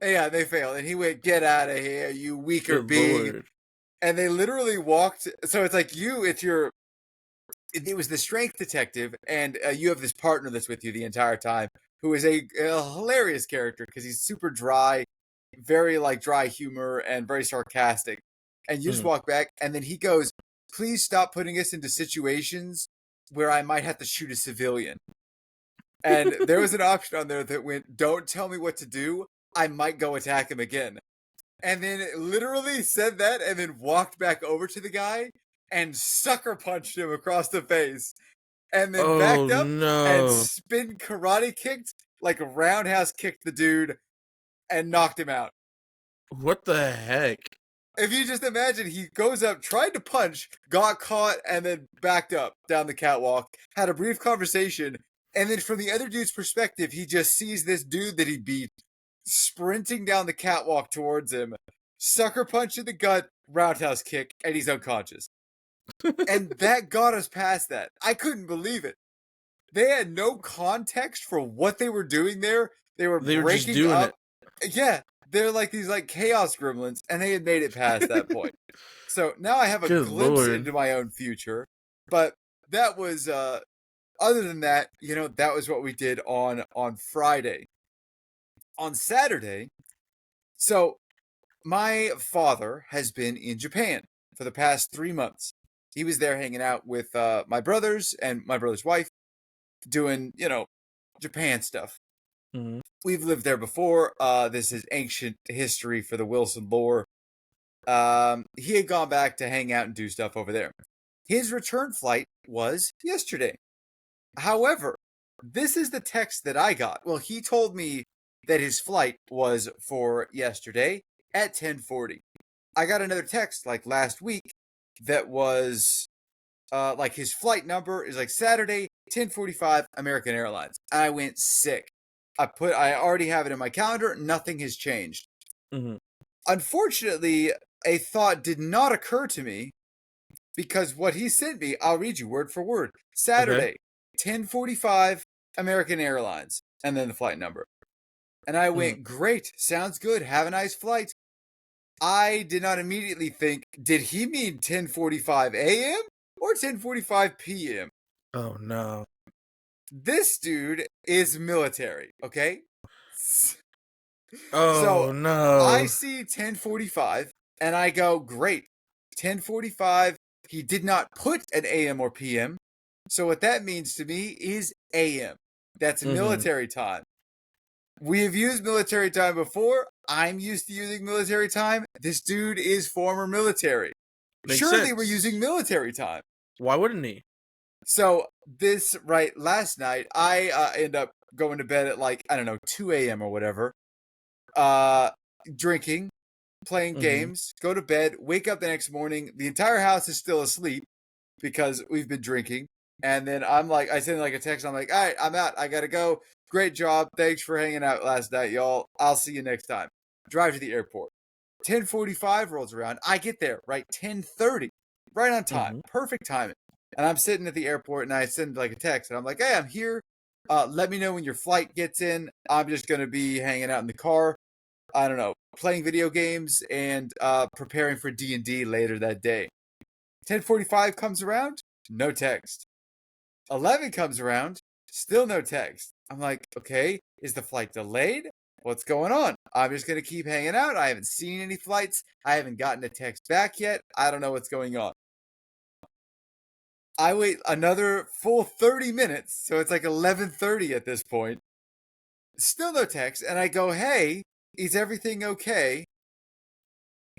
Yeah, they failed. And he went, get out of here, you weaker Good being. lord. And they literally walked. So it's like it was the strength detective, and you have this partner that's with you the entire time, who is a hilarious character because he's super dry, very like dry humor and very sarcastic. And you just Mm. walk back, and then he goes, "Please stop putting us into situations where I might have to shoot a civilian." And there was an option on there that went, "Don't tell me what to do. I might go attack him again." And then it literally said that, and then walked back over to the guy and sucker punched him across the face, and then Oh backed up and no. spin karate kicked, like a roundhouse kicked the dude and knocked him out. What the heck? If you just imagine, he goes up, tried to punch, got caught, and then backed up down the catwalk, had a brief conversation, and then from the other dude's perspective, he just sees this dude that he beat sprinting down the catwalk towards him, sucker punch in the gut, roundhouse kick, and he's unconscious. And that got us past that. I couldn't believe it. They had no context for what they were doing there. They were They were just breaking doing up. it. Yeah, they're like these like chaos gremlins, and they had made it past that point. So now I have a Good glimpse lord. into my own future. But that was other than that, that was what we did on Friday. On Saturday, so my father has been in Japan for the past 3 months. He was there hanging out with my brothers and my brother's wife, doing Japan stuff. Mm. We've lived there before. This is ancient history for the Wilson lore. He had gone back to hang out and do stuff over there. His return flight was yesterday. However, this is the text that I got. Well, he told me that his flight was for yesterday at 10:40. I got another text like last week that was like his flight number is like Saturday 10:45 American Airlines. I went sick. I already have it in my calendar. Nothing has changed. Mm-hmm. Unfortunately, a thought did not occur to me because what he sent me, I'll read you word for word. Okay. Saturday 10:45 American Airlines, and then the flight number. And I Mm. went, great, sounds good. Have a nice flight. I did not immediately think, did he mean 10:45 a.m. or 10:45 p.m.? Oh no. This dude is military, okay? Oh So I no. see 10:45 and I go, great. 10:45, he did not put an AM or PM. So what that means to me is AM. That's Mm-hmm. military time. We have used military time before. I'm used to using military time. This dude is former military. Makes Surely sense. we're using military time. Why wouldn't he? So last night, I end up going to bed at like, I don't know, 2 a.m. or whatever. Drinking, playing games, go to bed, wake up the next morning. The entire house is still asleep because we've been drinking. And then I'm like, I send like a text. I'm like, all right, I'm out. I gotta go. Great job. Thanks for hanging out last night, y'all. I'll see you next time. Drive to the airport. 10:45 rolls around. I get there right 10:30, right on time, Mm-hmm. perfect timing. And I'm sitting at the airport, and I send like a text, and I'm like, "Hey, I'm here. Let me know when your flight gets in. I'm just gonna be hanging out in the car. I don't know, playing video games and preparing for D&D later that day." 10:45 comes around, no text. 11 comes around, still no text. I'm like, okay, is the flight delayed? What's going on? I'm just going to keep hanging out. I haven't seen any flights. I haven't gotten a text back yet. I don't know what's going on. I wait another full 30 minutes, so it's like 11:30 at this point. Still no text, and I go, "Hey, is everything okay?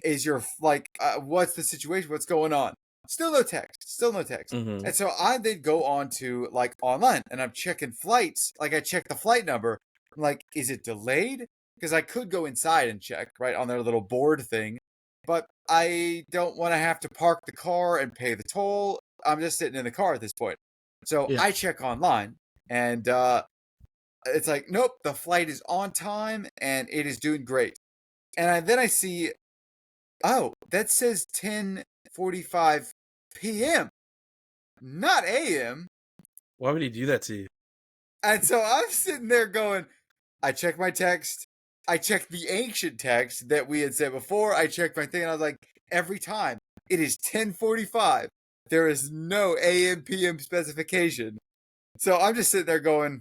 Is your like what's the situation? What's going on?" Still no text. Still no text. Mm-hmm. And so I then go on to like online and I'm checking flights. Like I check the flight number. I'm like, is it delayed? Because I could go inside and check, right, on their little board thing. But I don't want to have to park the car and pay the toll. I'm just sitting in the car at this point. So Yeah. I check online and it's like, nope, the flight is on time and it is doing great. And then I see, oh, that says 10:45 p.m., not a.m. Why would he do that to you? And so I'm sitting there going, I check my text. I checked the ancient text that we had said before. I checked my thing and I was like, every time it is 10:45. There is no AM PM specification. So I'm just sitting there going,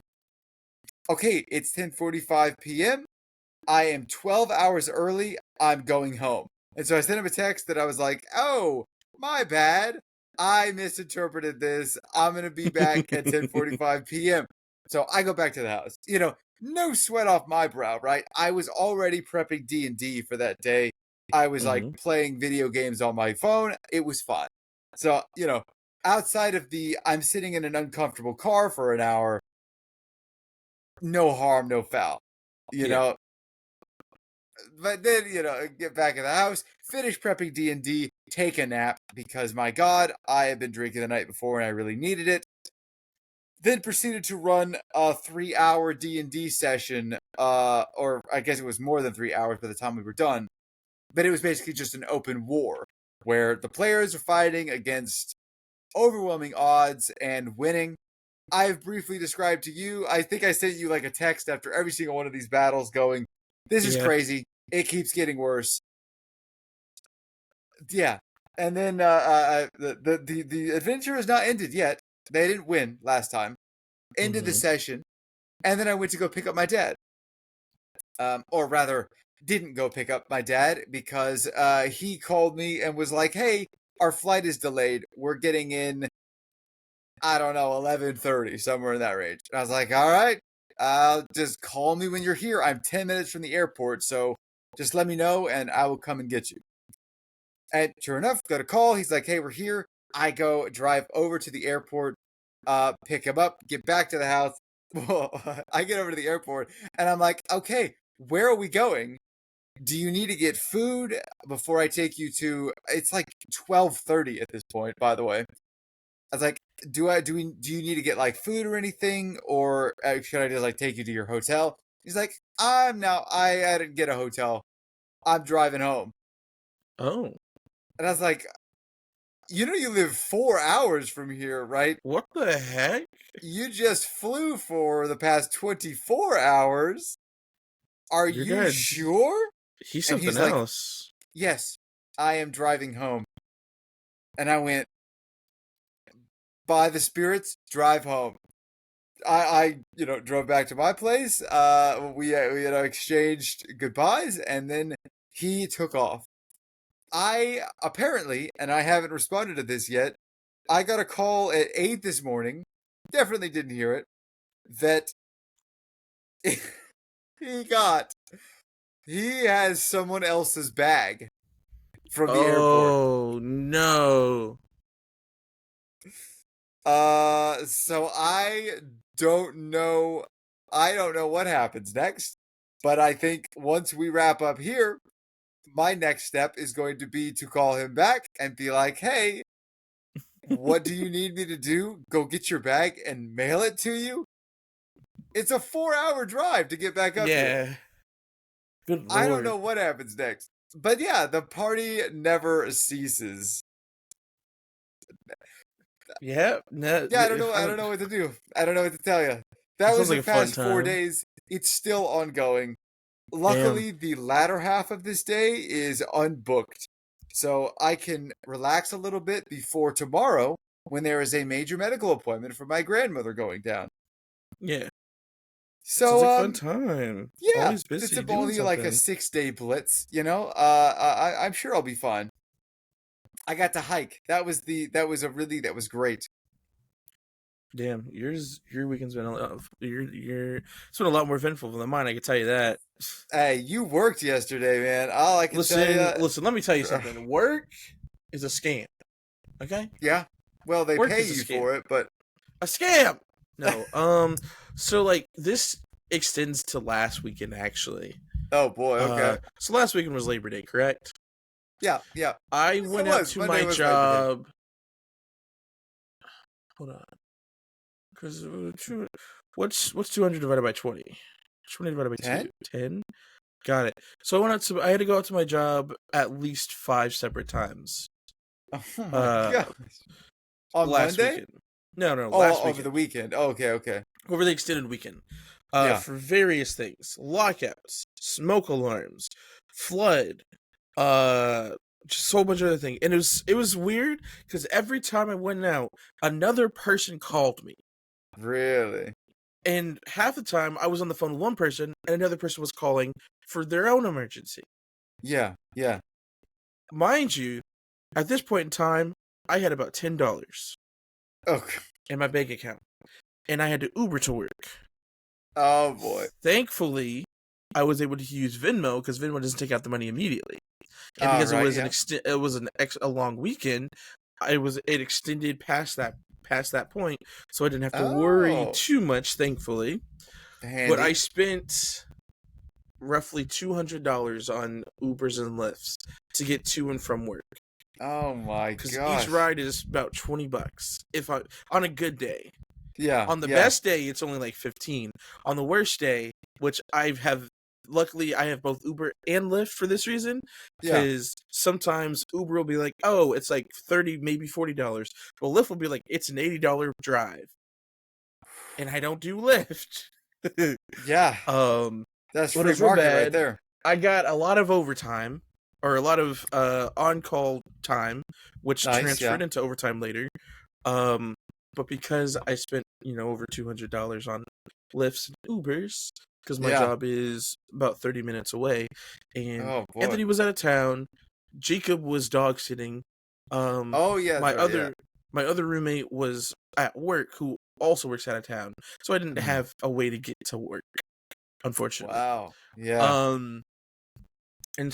okay, it's 10:45 p.m. I am 12 hours early. I'm going home. And so I sent him a text that I was like, oh, my bad. I misinterpreted this. I'm going to be back at 10:45 p.m. So I go back to the house. No sweat off my brow, right? I was already prepping D&D for that day. I was like Mm-hmm. playing video games on my phone. It was fun. So, outside of I'm sitting in an uncomfortable car for an hour, no harm, no foul. You Yeah. know, but then get back in the house, finish prepping D&D, take a nap because my god, I had been drinking the night before and I really needed it. Then proceeded to run a 3-hour D&D session, or I guess it was more than 3 hours by the time we were done. But it was basically just an open war where the players are fighting against overwhelming odds and winning. I've briefly described to you, I think I sent you like a text after every single one of these battles going, this is Yeah. crazy. It keeps getting worse. Yeah. And then the adventure is not ended yet. They didn't win last time. Ended the Mm-hmm. session. And then I went to go pick up my dad. Or rather, didn't go pick up my dad because he called me and was like, hey, our flight is delayed. We're getting in, I don't know, 11:30, somewhere in that range. And I was like, all right, just call me when you're here. I'm 10 minutes from the airport, so just let me know and I will come and get you. And sure enough, got a call. He's like, hey, we're here. I go drive over to the airport, pick him up, get back to the house. I get over to the airport and I'm like, okay, where are we going? Do you need to get food before I take you to? It's like 12:30 at this point, by the way. I was like, do you need to get like food or anything, or should I just like take you to your hotel? He's like, I didn't get a hotel. I'm driving home. Oh, And I was like, you live 4 hours from here, right? what the heck? You just flew for the past 24 hours. Are Your you dad, sure? he's And something he's like, else. yes, I am driving home. And I went, by the spirits, drive home. I drove back to my place. We exchanged goodbyes, and then he took off. I apparently, and I haven't responded to this yet, I got a call at 8 this morning. Definitely didn't hear it. That he got. He has someone else's bag from the airport. Oh no. So I don't know. I don't know what happens next, but I think once we wrap up here, my next step is going to be to call him back and be like, "Hey, What do you need me to do? Go get your bag and mail it to you? It's a 4-hour drive to get back up here. Yeah. Good I don't lord. know what happens next. But yeah, the party never ceases. Yeah. No, Yeah, I don't know what to do. I don't know what to tell you. That sounds was like the a fun past 4 time. days. It's still ongoing. Damn. Luckily, the latter half of this day is unbooked. So I can relax a little bit before tomorrow when there is a major medical appointment for my grandmother going down. Yeah. Sounds So like a fun time. yeah, Always it's busy doing only like a something. 6-day blitz, you know. I'm sure I'll be fine. I got to hike. That was great. Damn, your weekend's been a lot. It's been a lot more eventful than mine. I can tell you that. Hey, you worked yesterday, man. All I can tell Listen, you, listen. Let me tell you something. Work is a scam. Okay, yeah. Well, they work pay is a you scam. for it, but A scam. No. So like this extends to last weekend actually. oh boy, okay. So last weekend was Labor Day, correct? Yeah, yeah. I Yes, it went out was. to Monday my was Labor Day. job. Hold on, because what's 200 divided by 20? 20 divided by 2, 10? 10. Got it. So I went out to. I had to go out to my job at least 5 separate times. Oh my Uh, gosh. On last Monday? weekend. No, last Oh, over the weekend. weekend. Oh, okay, okay. Over the extended weekend. Yeah. For various things, lockouts, smoke alarms, flood, uh, just a whole bunch of other things. And it was weird because every time I went out, another person called me. Really? And half the time I was on the phone with one person and another person was calling for their own emergency. Yeah, yeah. Mind you, at this point in time, I had about $10 Oh, in my bank account. And I had to Uber to work. oh boy. Thankfully, I was able to use Venmo because Venmo doesn't take out the money immediately. And All because it right, was yeah. a long weekend, it extended past that point, so I didn't have to worry Oh, too much, thankfully. But I handy. spent roughly $200 on Ubers and Lyfts to get to and from work. Oh my Because each gosh. ride is about $20 if I on a good day. Yeah, On the yeah, best day, it's only like 15. On the worst day, which luckily I have both Uber and Lyft for this reason, yeah. because sometimes Uber will be like, oh, it's like 30, maybe $40. Well, Lyft will be like, it's an $80 drive, and I don't do Lyft. Yeah, um, that's but it free was real market right bad. there. I got a lot of overtime, or a lot of on-call time, which Nice, yeah. transferred into overtime later. Um, but because I spent, over $200 on Lyfts and Ubers, because my Yeah. job is about 30 minutes away, and Oh boy. Anthony was out of town, Jacob was dog sitting, Oh yeah, that's my right, yeah. other roommate was at work, who also works out of town, so I didn't Mhm. have a way to get to work, unfortunately. Wow. Yeah. Um, and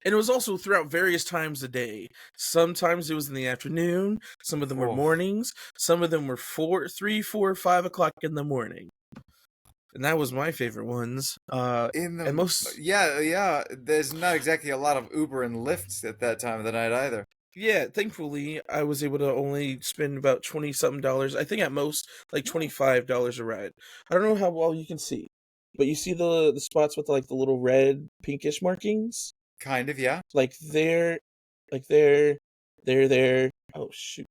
it was also throughout various times a day. Sometimes it was in the afternoon. Some of them were Oh. mornings. Some of them were 5 o'clock in the morning. And that was my favorite ones. In And the most, yeah, yeah. There's not exactly a lot of Uber and Lyfts at that time of the night either. yeah, thankfully, I was able to only spend about 20 something dollars. I think at most, like No. $25 a ride. I don't know how well you can see, but you see the spots with like the little red, pinkish markings? Kind of, yeah. Like there, like there. Oh, shoot.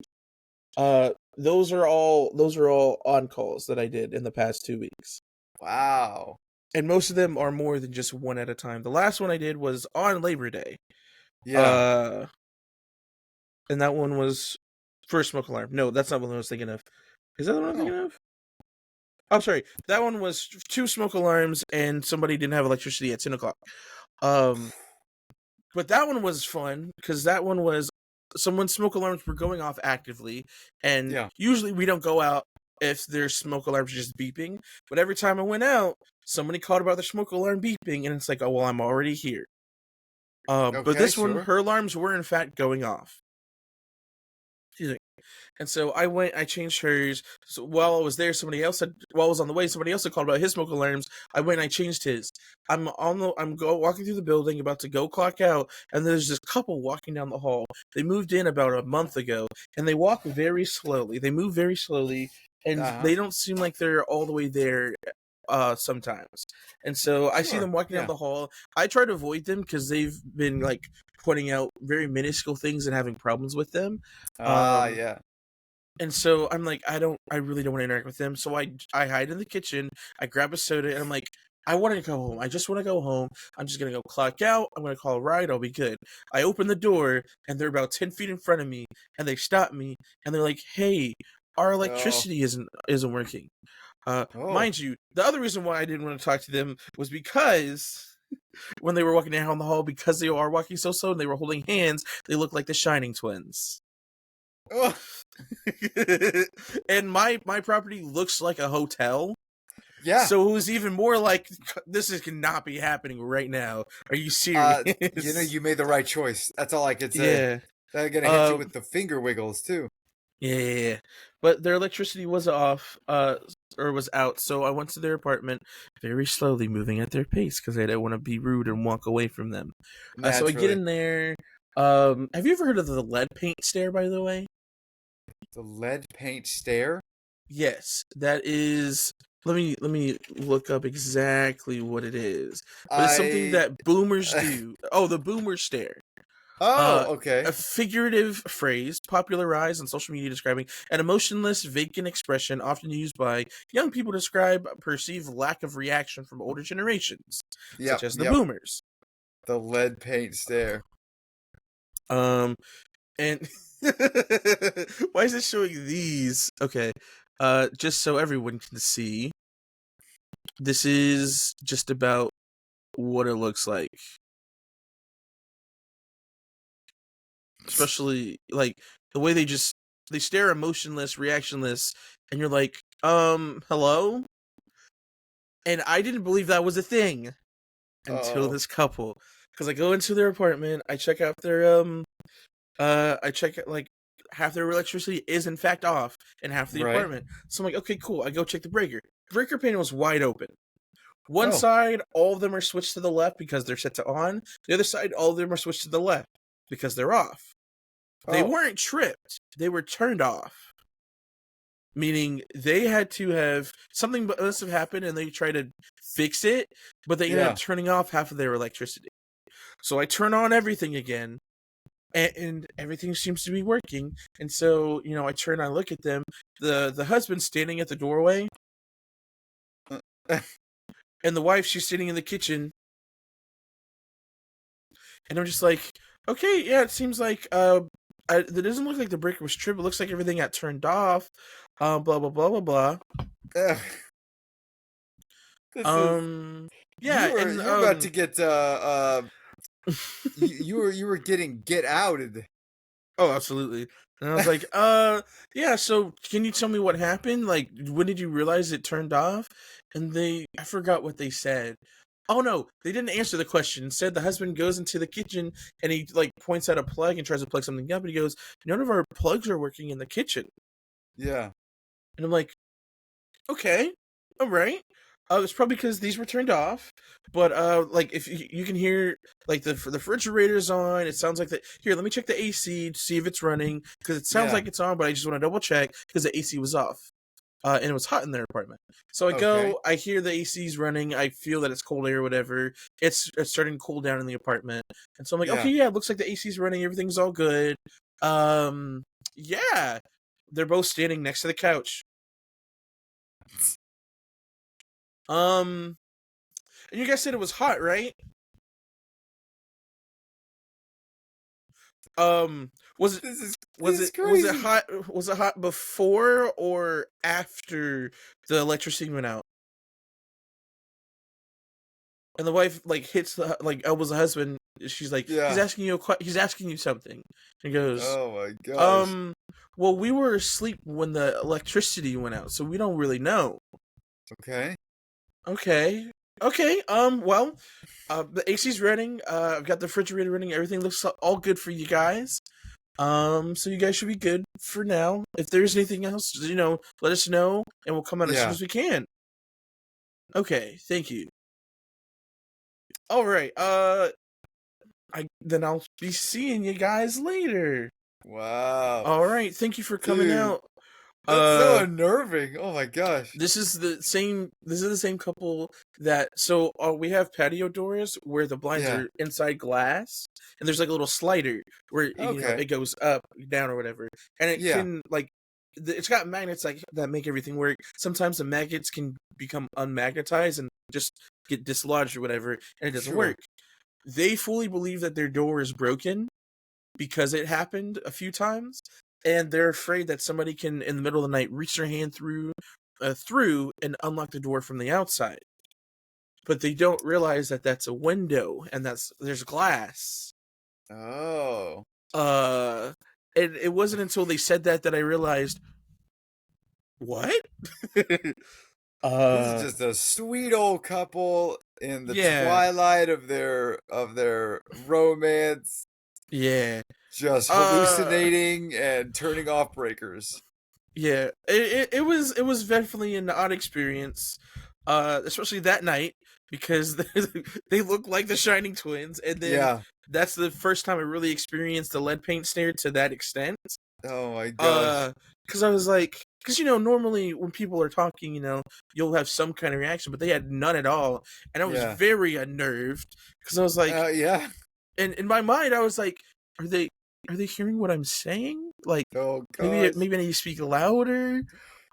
Those are all on calls that I did in the past 2 weeks, Wow. and most of them are more than just one at a time. The last one I did was on Labor Day, Yeah. uh, and that one was for a smoke alarm. No, that's not what I was thinking of. Is that what I'm Oh. thinking of? I'm sorry. That one was 2 smoke alarms, and somebody didn't have electricity at 10 o'clock. Um, but that one was fun because that one was someone's smoke alarms were going off actively, and Yeah. usually we don't go out if their smoke alarms are just beeping. But every time I went out, somebody called about their smoke alarm beeping, and it's like, oh well, I'm already here. But Okay, this one, sure. her alarms were in fact going off. And so I changed hers. So while I was there, while I was on the way, somebody else had called about his smoke alarms. I went and I changed his. Walking through the building, about to go clock out, and there's this couple walking down the hall. They moved in about a month ago, and they walk very slowly. They move very slowly, and Uh-huh. they don't seem like they're all the way there sometimes. And so I see Sure. them walking down Yeah. the hall. I try to avoid them because they've been like pointing out very minuscule things and having problems with them. Um, Yeah. and so I'm like, I really don't want to interact with them. So I hide in the kitchen. I grab a soda, and I'm like, I want to go home. I just want to go home. I'm just gonna go clock out. I'm gonna call a ride. I'll be good. I open the door, and they're about 10 feet in front of me, and they stop me, and they're like, "Hey, our Oh. electricity isn't working." Oh. Mind you, the other reason why I didn't want to talk to them was because when they were walking down the hall, because they are walking so slow and they were holding hands, they looked like the Shining twins. Oh. And my property looks like a hotel. Yeah. So it was even more like, cannot be happening right now. Are you serious? You made the right choice. That's all I could say. Yeah. They're gonna hit you with the finger wiggles too. Yeah. But their electricity was off, or was out, so I went to their apartment very slowly, moving at their pace because I didn't want to be rude and walk away from them. So I get Naturally. in there. Have you ever heard of the lead paint stare, by the way? The lead paint stare. Yes, that is. Let me look up exactly what it is. But it's something I. that boomers do. Oh, the boomer stare. Oh, Uh, okay. a figurative phrase popularized on social media describing an emotionless, vacant expression often used by young people to describe perceived lack of reaction from older generations, such Yep. as the Yep. boomers. The lead paint stare. Um, and why is it showing these? Okay, just so everyone can see, this is just about what it looks like. Especially like the way they stare emotionless, reactionless, and you're like, hello? And I didn't believe that was a thing until Oh. this couple. Because I go into their apartment, I check out their I check it like half their electricity is in fact off in half the Right. apartment. So I'm like, okay, cool. I go check the breaker. Breaker panel was wide open. One Oh. side, all of them are switched to the left because they're set to on. The other side, all of them are switched to the left because they're off. They Oh. weren't tripped. They were turned off. Meaning they had to have something must have happened and they tried to fix it, but they ended Yeah. up turning off half of their electricity. So I turn on everything again, and everything seems to be working. And so, I turn, I look at them. The husband's standing at the doorway, and the wife, she's sitting in the kitchen. And I'm just like, okay, yeah, it seems like it doesn't look like the breaker was tripped. It looks like everything got turned off. Blah blah blah blah blah. Ugh. This is Yeah, and you're about to get you were getting get outed. Oh, absolutely. And I was like, yeah, so can you tell me what happened? Like, when did you realize it turned off? And I forgot what they said. Oh no, they didn't answer the question. Instead, the husband goes into the kitchen and he like points out a plug and tries to plug something up, and he goes, "None of our plugs are working in the kitchen." Yeah. And I'm like, okay, all right. It's probably because these were turned off. But like if you can hear like the refrigerator's on, it sounds like that. Here, let me check the AC to see if it's running because it sounds Yeah. like it's on, but I just want to double check because the AC was off. And it was hot in their apartment. So I Okay. go, I hear the AC's running, I feel that it's cold air or whatever. It's starting to cool down in the apartment. And so I'm like, Yeah. okay, yeah, it looks like the AC's running, everything's all good. Yeah. They're both standing next to the couch. And you guys said it was hot, right? Was it This was is it was it crazy. hot was it hot before or after the electricity went out? And the wife like hits elbows the husband. She's like, he's Yeah. asking you he's asking you something. He goes, Oh my gosh. um, well, we were asleep when the electricity went out, so we don't really know. Okay. Okay. Okay. Well, the AC's running. I've got the refrigerator running. Everything looks all good for you guys. So you guys should be good for now. If there's anything else, let us know, and we'll come out as soon Yeah. as we can. Okay, thank you. All right. Then I'll be seeing you guys later. Wow. All right. Thank you for coming Dude, out. that's so unnerving. Oh my gosh. This is the same. This is the same couple that. So we have patio doors where the blinds Yeah. are inside glass, and there's like a little slider where Okay. it goes up, down, or whatever, and it Yeah. can like. It's got magnets like that make everything work. Sometimes the magnets can become unmagnetized and just get dislodged or whatever, and it doesn't Sure. work. They fully believe that their door is broken because it happened a few times, and they're afraid that somebody can, in the middle of the night, reach their hand through and unlock the door from the outside. But they don't realize that that's a window and there's glass. Oh. Uh, and it wasn't until they said that I realized what. This is just a sweet old couple in the Yeah, twilight of their romance, yeah. just Uh, hallucinating and turning off breakers. Yeah, it was definitely an odd experience, especially that night because they look like the Shining Twins, and then Yeah. that's the first time I really experienced the lead paint stare to that extent. Oh my gosh. Because I was like, because normally when people are talking, you'll have some kind of reaction, but they had none at all, and I was Yeah. very unnerved because I was like, Yeah. and in my mind I was like, are they hearing what I'm saying? Like Oh maybe gosh. maybe I need to speak louder.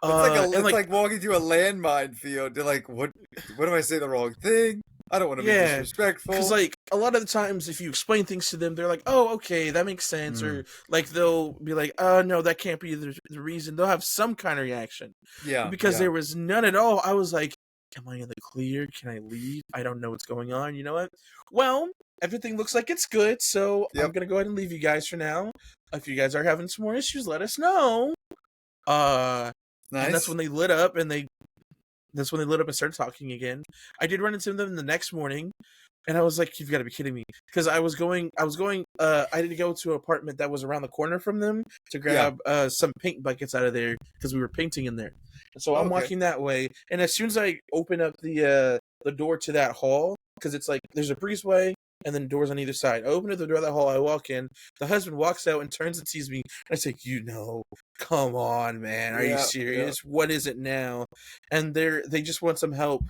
And It's like like walking through a landmine field. They're like, what if I say the wrong thing? I don't want to be yeah, because disrespectful. like a lot of the times if you explain things to them, they're like, oh, okay, that makes sense, Hmm. or like they'll be like, oh no, that can't be the reason. They'll have some kind of reaction, but Yeah, because yeah. there was none at all, I was like, am I in the clear? Can I leave? I don't know what's going on. You know what? Well, everything looks like it's good, so I'm Yep. gonna go ahead and leave you guys for now. If you guys are having some more issues, let us know. Uh, and Nice. that's when they lit up and started talking again. I did run into them the next morning, and I was like, "You've got to be kidding me!" Because I had to go to an apartment that was around the corner from them to Yeah. grab some paint buckets out of there because we were painting in there. And so I'm Okay. walking that way, and as soon as I open up the door to that hall, because it's like there's a breezeway and then doors on either side. I open up the door of that hall. I walk in. The husband walks out and turns and sees me. And I say, come on, man. Are you Yeah. Yeah. serious? What is it now? And they just want some help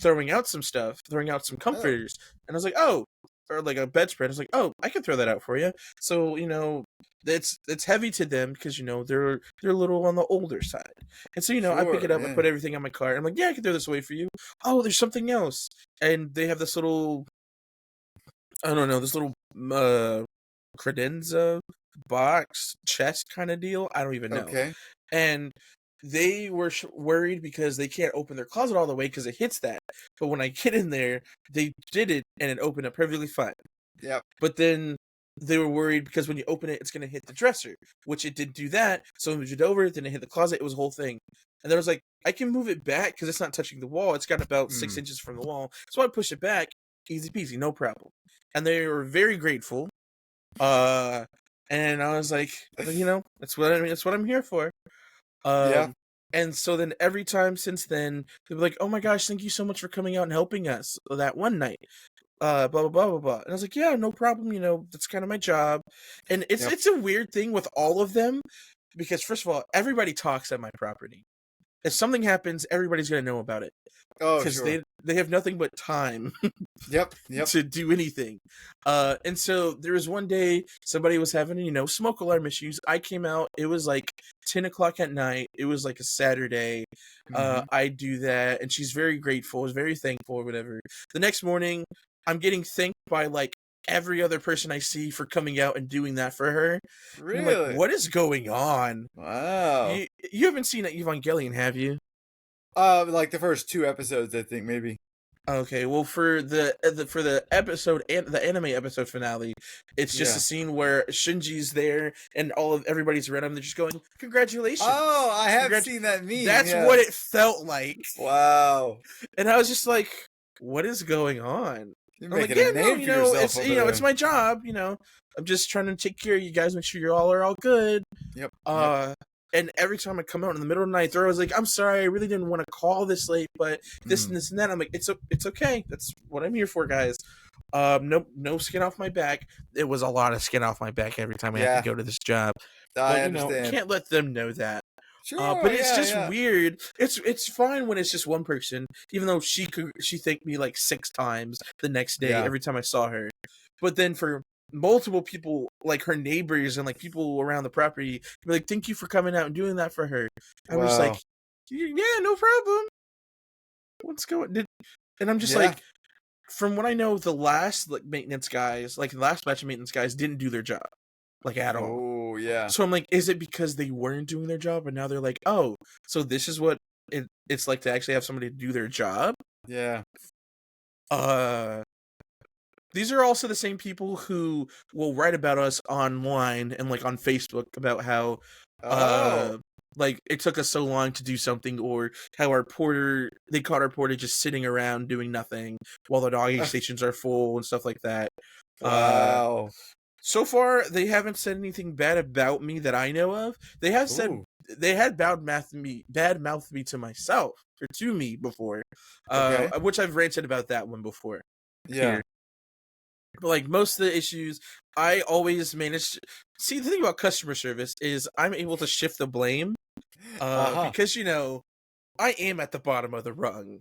throwing out some stuff, throwing out some Oh. comforters. And I was like, oh, or like a bedspread. I was like, oh, I can throw that out for you. So it's heavy to them because they're a little on the older side. And so I pick it Sure. up, I Yeah. put everything on my cart. I'm like, yeah, I can throw this away for you. Oh, there's something else. And they have this little, I don't know, this little credenza box chest kind of deal. I don't even know. Okay. And they were worried because they can't open their closet all the way because it hits that. But when I get in there, they did it and it opened up perfectly fine. Yep. But then they were worried because when you open it, it's going to hit the dresser, which it didn't do that. So it moved over, then it hit the closet. It was a whole thing. And then I was like, I can move it back because it's not touching the wall. It's got about 6 inches from the wall. So I push it back, easy peasy, no problem. And they were very grateful. Uh, and I was like, that's what I mean. That's what I'm here for. Yeah. Um, and so then every time since then, they're like, "Oh my gosh, thank you so much for coming out and helping us that one night." Blah blah blah blah blah. And I was like, "Yeah, no problem. That's kind of my job." And it's Yep. it's a weird thing with all of them because first of all, everybody talks at my property. If something happens, everybody's gonna know about it Oh, because sure. they have nothing but time Yep. Yep. to do anything. And so there was one day somebody was having, smoke alarm issues. I came out, it was like 10 o'clock at night. It was like a Saturday. Mm-hmm. I do that, and she's very grateful, is very thankful or whatever. The next morning, I'm getting thanked by like every other person I see for coming out and doing that for her. And I'm like, Really? what is going on? Wow. You haven't seen Evangelion, have you? Like the first two episodes, I think maybe. Okay, well for the episode and the anime episode finale, it's just a Yeah. scene where Shinji's there and everybody's around him. They're just going, "Congratulations!" Oh, I have Congrat-" seen that meme. That's Yeah. what it felt like, Wow. and I was just like, "What is going on?" You're I'm like, making a yeah, no, name for yourself over it's there. my job. I'm just trying to take care of you guys, make sure you all are all good. Yep. Yep. And every time I come out in the middle of the night, they're always like, I'm sorry, I really didn't want to call this late, but this and this and that. I'm like, it's okay. That's what I'm here for, guys. No skin off my back. It was a lot of skin off my back every time I had to Yeah, go to this job. I But understand. can't let them know that. But Sure. it's Yeah. just Yeah. weird. It's fine when it's just one person, even though she thanked me like 6 times the next day Yeah. every time I saw her. But then for multiple people, like her neighbors and like people around the property, be like, "Thank you for coming out and doing that for her." I was Wow. like, "Yeah, no problem. What's going?" And I'm just Yeah. like, from what I know, the last maintenance guys, like the last batch of maintenance guys, didn't do their job like at all. Oh, yeah. So I'm like, is it because they weren't doing their job, and now they're like, oh, so this is what it's like to actually have somebody do their job? Yeah. These are also the same people who will write about us online and like on Facebook about how Oh. like it took us so long to do something, or how they caught our porter just sitting around doing nothing while the doggy stations are full and stuff like that. Wow. So far, they haven't said anything bad about me that I know of. They have said Ooh. they had bad mouthed me to myself or to me before, Okay. which I've ranted about that one before Yeah. here. But like most of the issues, I always manage. See, the thing about customer service is I'm able to shift the blame, because I am at the bottom of the rung.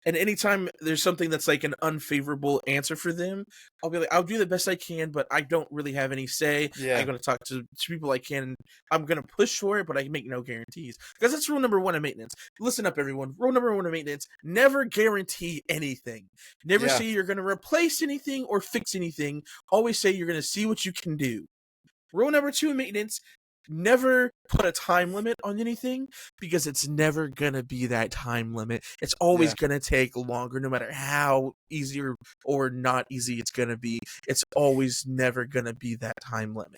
And anytime there's something that's like an unfavorable answer for them, I'll be like, I'll do the best I can, but I don't really have any say. Yeah. I'm going to talk to people I can. I'm going to push for it, but I make no guarantees. Because that's rule number 1 of maintenance. Listen up, everyone. Rule number 1 of maintenance: never guarantee anything. Never Yeah. say you're going to replace anything or fix anything. Always say you're going to see what you can do. Rule number 2 of maintenance: never put a time limit on anything, because it's never gonna be that time limit. It's always Yeah. gonna take longer, no matter how easy or not easy it's gonna be. It's always never gonna be that time limit.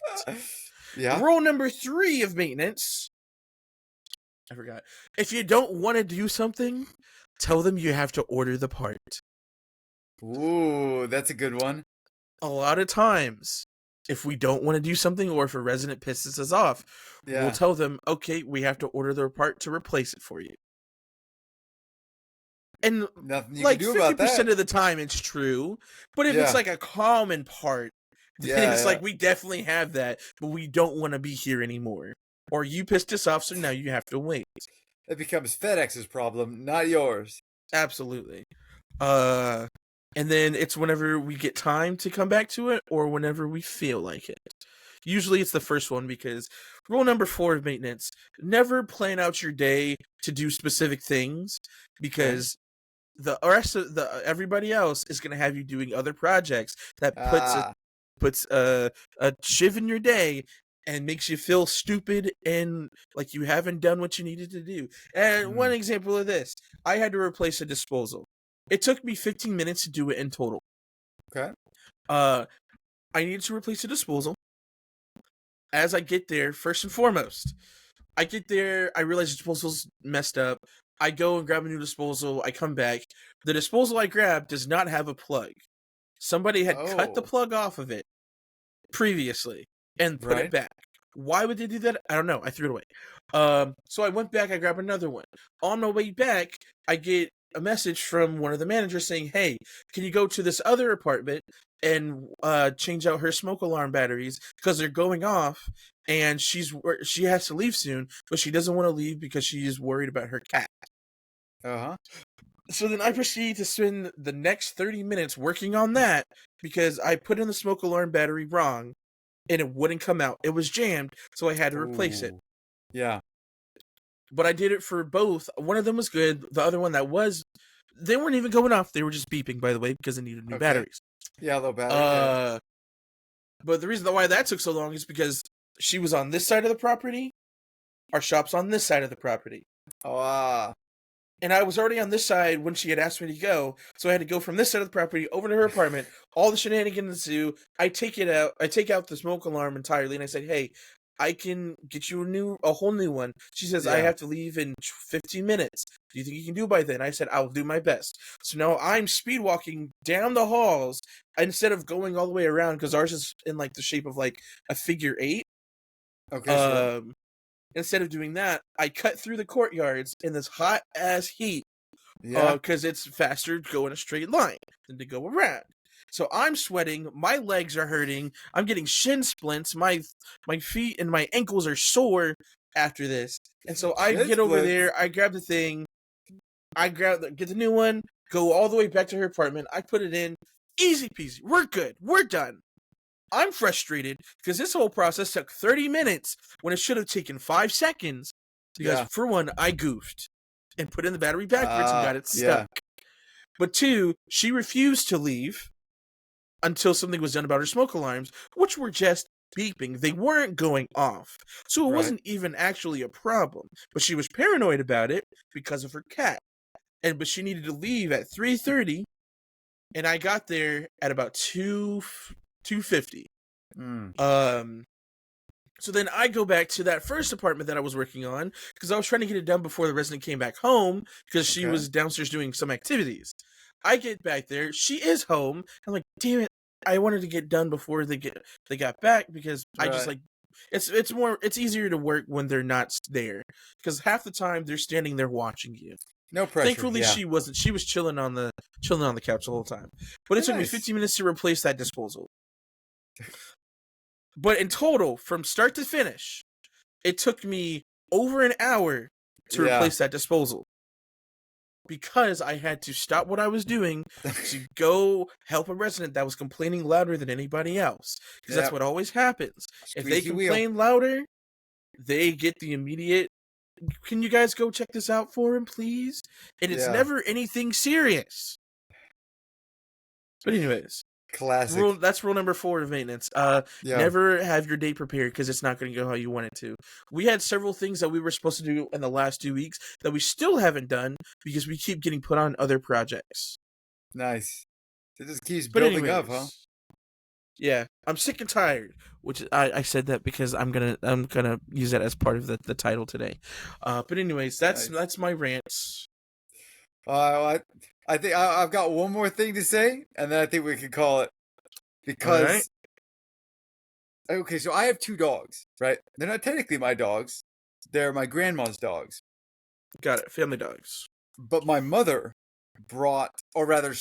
Yeah. Rule number 3 of maintenance: I forgot. If you don't want to do something, tell them you have to order the part. Ooh, that's a good one. A lot of times, if we don't want to do something, or if a resident pisses us off, we'll Yeah. tell them, okay, we have to order their part to replace it for you. And Nothing you like can do about 50% that. of the time it's true. But if Yeah. it's like a common part, then Yeah. it's Yeah. like, we definitely have that, but we don't want to be here anymore. Or you pissed us off, so now you have to wait. It becomes FedEx's problem, not yours. Absolutely. And then it's whenever we get time to come back to it, or whenever we feel like it. Usually it's the first one, because rule number 4 of maintenance: never plan out your day to do specific things, because the rest of everybody else is going to have you doing other projects that puts a shiv in your day and makes you feel stupid and like you haven't done what you needed to do. And one example of this: I had to replace a disposal. It took me 15 minutes to do it in total. Okay. I needed to replace a disposal. As I get there, first and foremost, I get there, I realize the disposal's messed up. I go and grab a new disposal. I come back. The disposal I grabbed does not have a plug. Somebody had cut the plug off of it previously and put it back. Why would they do that? I don't know. I threw it away. So I went back. I grabbed another one. On my way back, I get a message from one of the managers saying, "Hey, can you go to this other apartment and change out her smoke alarm batteries, because they're going off, and she has to leave soon, but she doesn't want to leave because she is worried about her cat." So then I proceed to spend the next 30 minutes working on that, because I put in the smoke alarm battery wrong and it wouldn't come out. It was jammed, so I had to replace it. Yeah. But I did it for both. One of them was good. The other one they weren't even going off. They were just beeping, by the way, because they needed new batteries. Yeah, low battery. But the reason why that took so long is because she was on this side of the property. Our shop's on this side of the property. And I was already on this side when she had asked me to go, so I had to go from this side of the property over to her apartment. All the shenanigans ensue. I take out the smoke alarm entirely, and I said, "Hey, I can get you a whole new one. She says, I Yeah. have to leave in 15 minutes. Do you think you can do by then? I said, I'll do my best. So now I'm speed walking down the halls instead of going all the way around, because ours is in like the shape of like a figure eight. Okay, sure. Instead of doing that, I cut through the courtyards in this hot ass heat, Yeah. because it's faster to go in a straight line than to go around. So I'm sweating, my legs are hurting, I'm getting shin splints, my feet and my ankles are sore after this. And so I Shin get over splits. there, I grab the thing, get the new one, go all the way back to her apartment, I put it in, easy peasy, we're good, we're done. I'm frustrated because this whole process took 30 minutes when it should have taken 5 seconds, because Yeah. for one, I goofed and put in the battery backwards and got it Yeah. stuck. But two, she refused to leave until something was done about her smoke alarms, which were just beeping. They weren't going off. So it Right. wasn't even actually a problem. But she was paranoid about it because of her cat. But she needed to leave at 3:30, and I got there at about 2:50. So then I go back to that first apartment that I was working on, because I was trying to get it done before the resident came back home, because she Okay. was downstairs doing some activities. I get back there, she is home. I'm like, damn it! I wanted to get done before they got back, because I just Right. like it's easier to work when they're not there, because half the time they're standing there watching you. No pressure. Thankfully, Yeah. she wasn't. She was chilling on the couch the whole time. But it took me Nice. 15 minutes to replace that disposal. But in total, from start to finish, it took me over an hour to replace that disposal, because I had to stop what I was doing to go help a resident that was complaining louder than anybody else. Because that's what always happens. If they Squeaky wheel. complain louder, they get the immediate, can you guys go check this out for him, please? And it's never anything serious. But anyways, Classic. that's rule number 4 of maintenance. Never have your day prepared, because it's not going to go how you want it to. We had several things that we were supposed to do in the last 2 weeks that we still haven't done, because we keep getting put on other projects. Nice. It just keeps But building anyways, up, huh? yeah, I'm sick and tired. Which I said that because I'm gonna use that as part of the title today. But anyways, that's my rants. I think I've got one more thing to say, and then I think we can call it. Because, okay, so I have 2 dogs, right? They're not technically my dogs. They're my grandma's dogs. Got it. Family dogs. But my mother brought, or rather,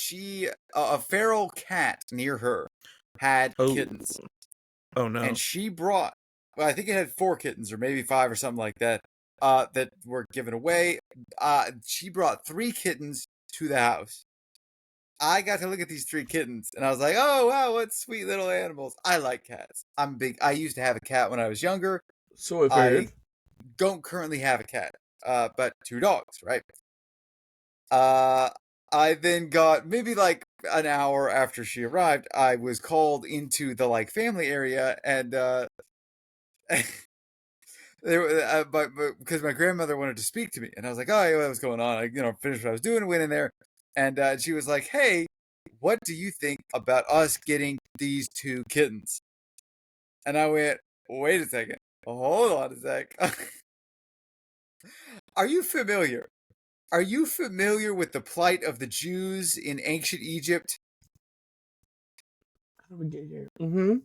a feral cat near her had kittens. Oh, no. And she brought, well, I think it had 4 kittens, or maybe 5 or something like that, that were given away. She brought 3 kittens to the house. I got to look at these 3 kittens, and I was like, oh, wow, what sweet little animals. I like cats. I used to have a cat when I was younger. So I don't currently have a cat, but 2 dogs, right? I then got, maybe like an hour after she arrived, I was called into the like family area, and because my grandmother wanted to speak to me, and I was like, oh, yeah, what's going on? I finished what I was doing, went in there, and she was like, hey, what do you think about us getting these 2 kittens? And I went, wait a second, hold on a sec. Are you familiar? Are you familiar with the plight of the Jews in ancient Egypt? How do we get here? Mm-hmm.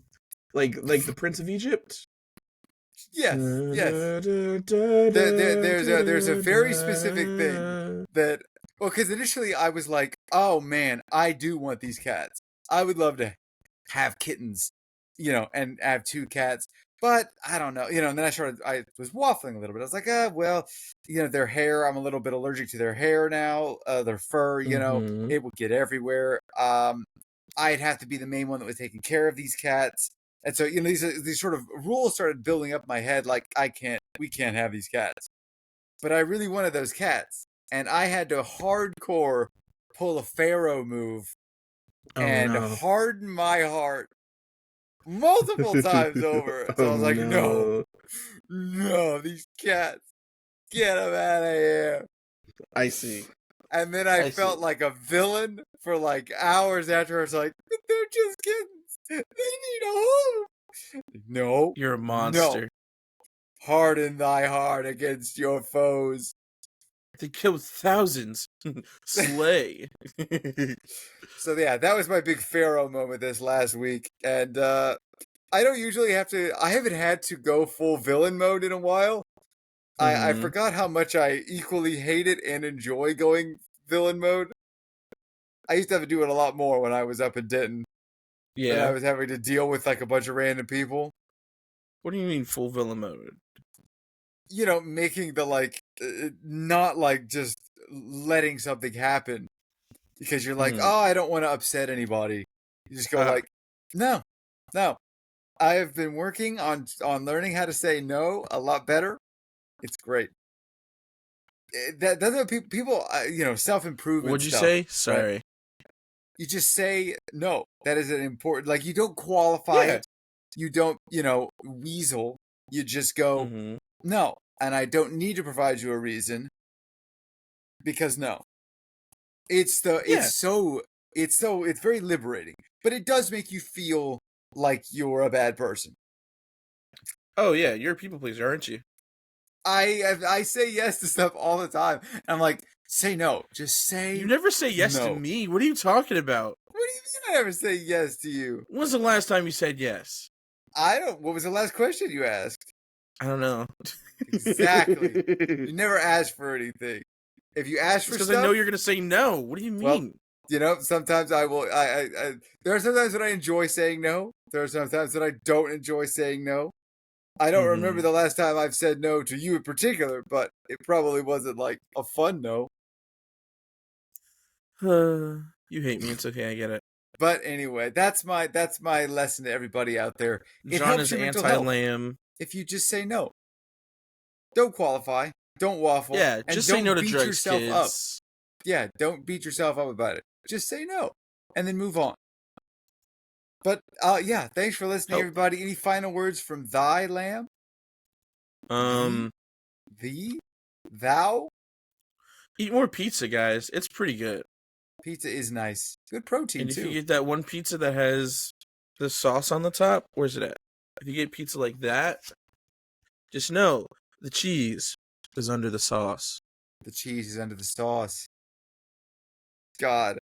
Like the Prince of Egypt? Yes. There's a very specific thing that, well, because initially I was like, oh man, I do want these cats. I would love to have kittens, and have 2 cats. But I don't know, and then I was waffling a little bit. I was like, well, their hair, I'm a little bit allergic to their hair now, their fur, it would get everywhere. I'd have to be the main one that was taking care of these cats. And so, these sort of rules started building up in my head, like, we can't have these cats. But I really wanted those cats. And I had to hardcore pull a Pharaoh move and harden my heart multiple times over. So I was like, no, these cats, get them out of here. I see. And then I felt like a villain for like hours after. I was like, they're just kittens. They need a home. No. You're a monster. Harden thy heart against your foes. They killed thousands. Slay. So yeah, that was my big Pharaoh moment this last week, and I don't usually have to. I haven't had to go full villain mode in a while. I Mhm. forgot how much I equally hate it and enjoy going villain mode. I used to have to do it a lot more when I was up in Denton, and I Yeah. was having to deal with like a bunch of random people. What do you mean full villain mode? You know, making the like not like just letting something happen because you're like, Mhm. oh, I don't want to upset anybody. You just go Ah. like, no, no. I have been working on learning how to say no a lot better. It's great. That's what people you know, self improvement What'd you stuff, say? right? Sorry. You just say no. That is an important. Like you don't qualify Yeah. it. You don't, you know, weasel. You just go Mhm. no, and I don't need to provide you a reason because no. It's the Yeah. it's very liberating, but it does make you feel like you're a bad person. Oh yeah, you're a people pleaser, aren't you? I say yes to stuff all the time. And I'm like, say no. Just You say never say yes to no. me. What are you talking about? What do you mean I never say yes to you? When was the last time you said yes? I don't. What was the last question you asked? I don't know. Exactly. It's You never ask for anything. If you ask for because I know stuff, you're gonna say no. What do you well, mean? you know, sometimes I will. There are sometimes that I enjoy saying no. There are sometimes that I don't enjoy saying no. I don't remember Mm-hmm. the last time I've said no to you in particular, but it probably wasn't like a fun no. You hate me. It's okay. I get it. But anyway, that's my lesson to everybody out there. It John helps is your mental health anti-lamb. if you just say no. Don't qualify, don't waffle, Yeah, and just say no don't to beat drugs, yourself up. kids. Yeah, don't beat yourself up about it. Just say no and then move on. But yeah, thanks for listening, Oh, everybody. Any final words from thy lamb? Thee, um, thee, thou? eat more pizza, guys. It's pretty good. Pizza is nice. Good protein And if you too. get that one pizza that has the sauce on the top, where's it at? If you get pizza like that, just know the cheese is under the sauce. The cheese is under the sauce. God.